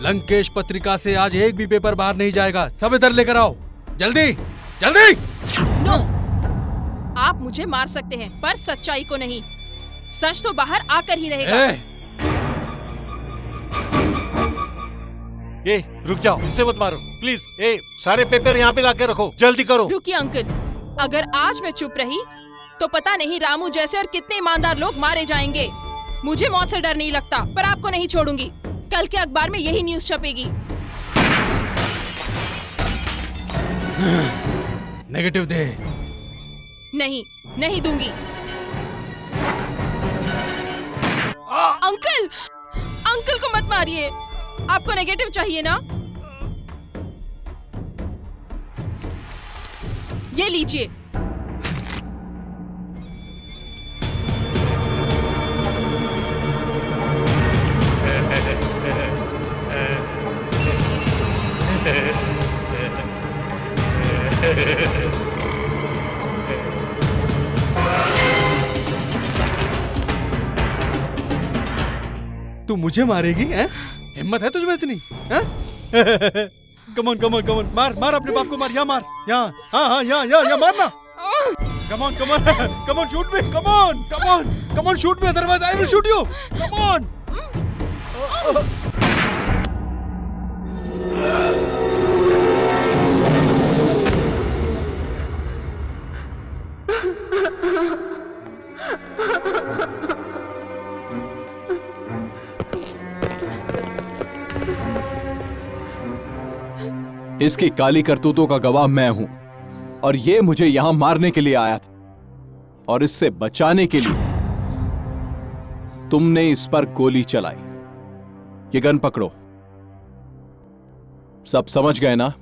लंकेश पत्रिका से आज एक भी पेपर बाहर नहीं जाएगा। सब इधर लेकर आओ, जल्दी जल्दी। नो, आप मुझे मार सकते हैं पर सच्चाई को नहीं। सच तो बाहर आकर ही रहेगा। ए, रुक जाओ, इसे मत मारो प्लीज। सारे पेपर यहाँ पे लाके रखो, जल्दी करो। रुकिए अंकल, अगर आज मैं चुप रही तो पता नहीं रामू जैसे और कितने ईमानदार लोग मारे जाएंगे। मुझे मौत से डर नहीं लगता पर आपको नहीं छोड़ूंगी। कल के अखबार में यही न्यूज छपेगी। नेगेटिव दे। नहीं, नहीं दूंगी। अंकल, अंकल को मत मारिए। आपको नेगेटिव चाहिए ना? ये लीजिए। तू मुझे मारेगी हैं? हिम्मत है तुझमें इतनी? कमॉन कमॉन कमॉन, मार मार अपने बाप को मार। यहाँ मार, यहाँ। हाँ हाँ यहाँ यहाँ यहाँ मारना। Come on come on come on, shoot me. Come on come on come on, shoot me, otherwise I will shoot you. Come on. इसकी काली करतूतों का गवाह मैं हूं और ये मुझे यहां मारने के लिए आया था और इससे बचाने के लिए तुमने इस पर गोली चलाई। ये गन पकड़ो। सब समझ गए ना?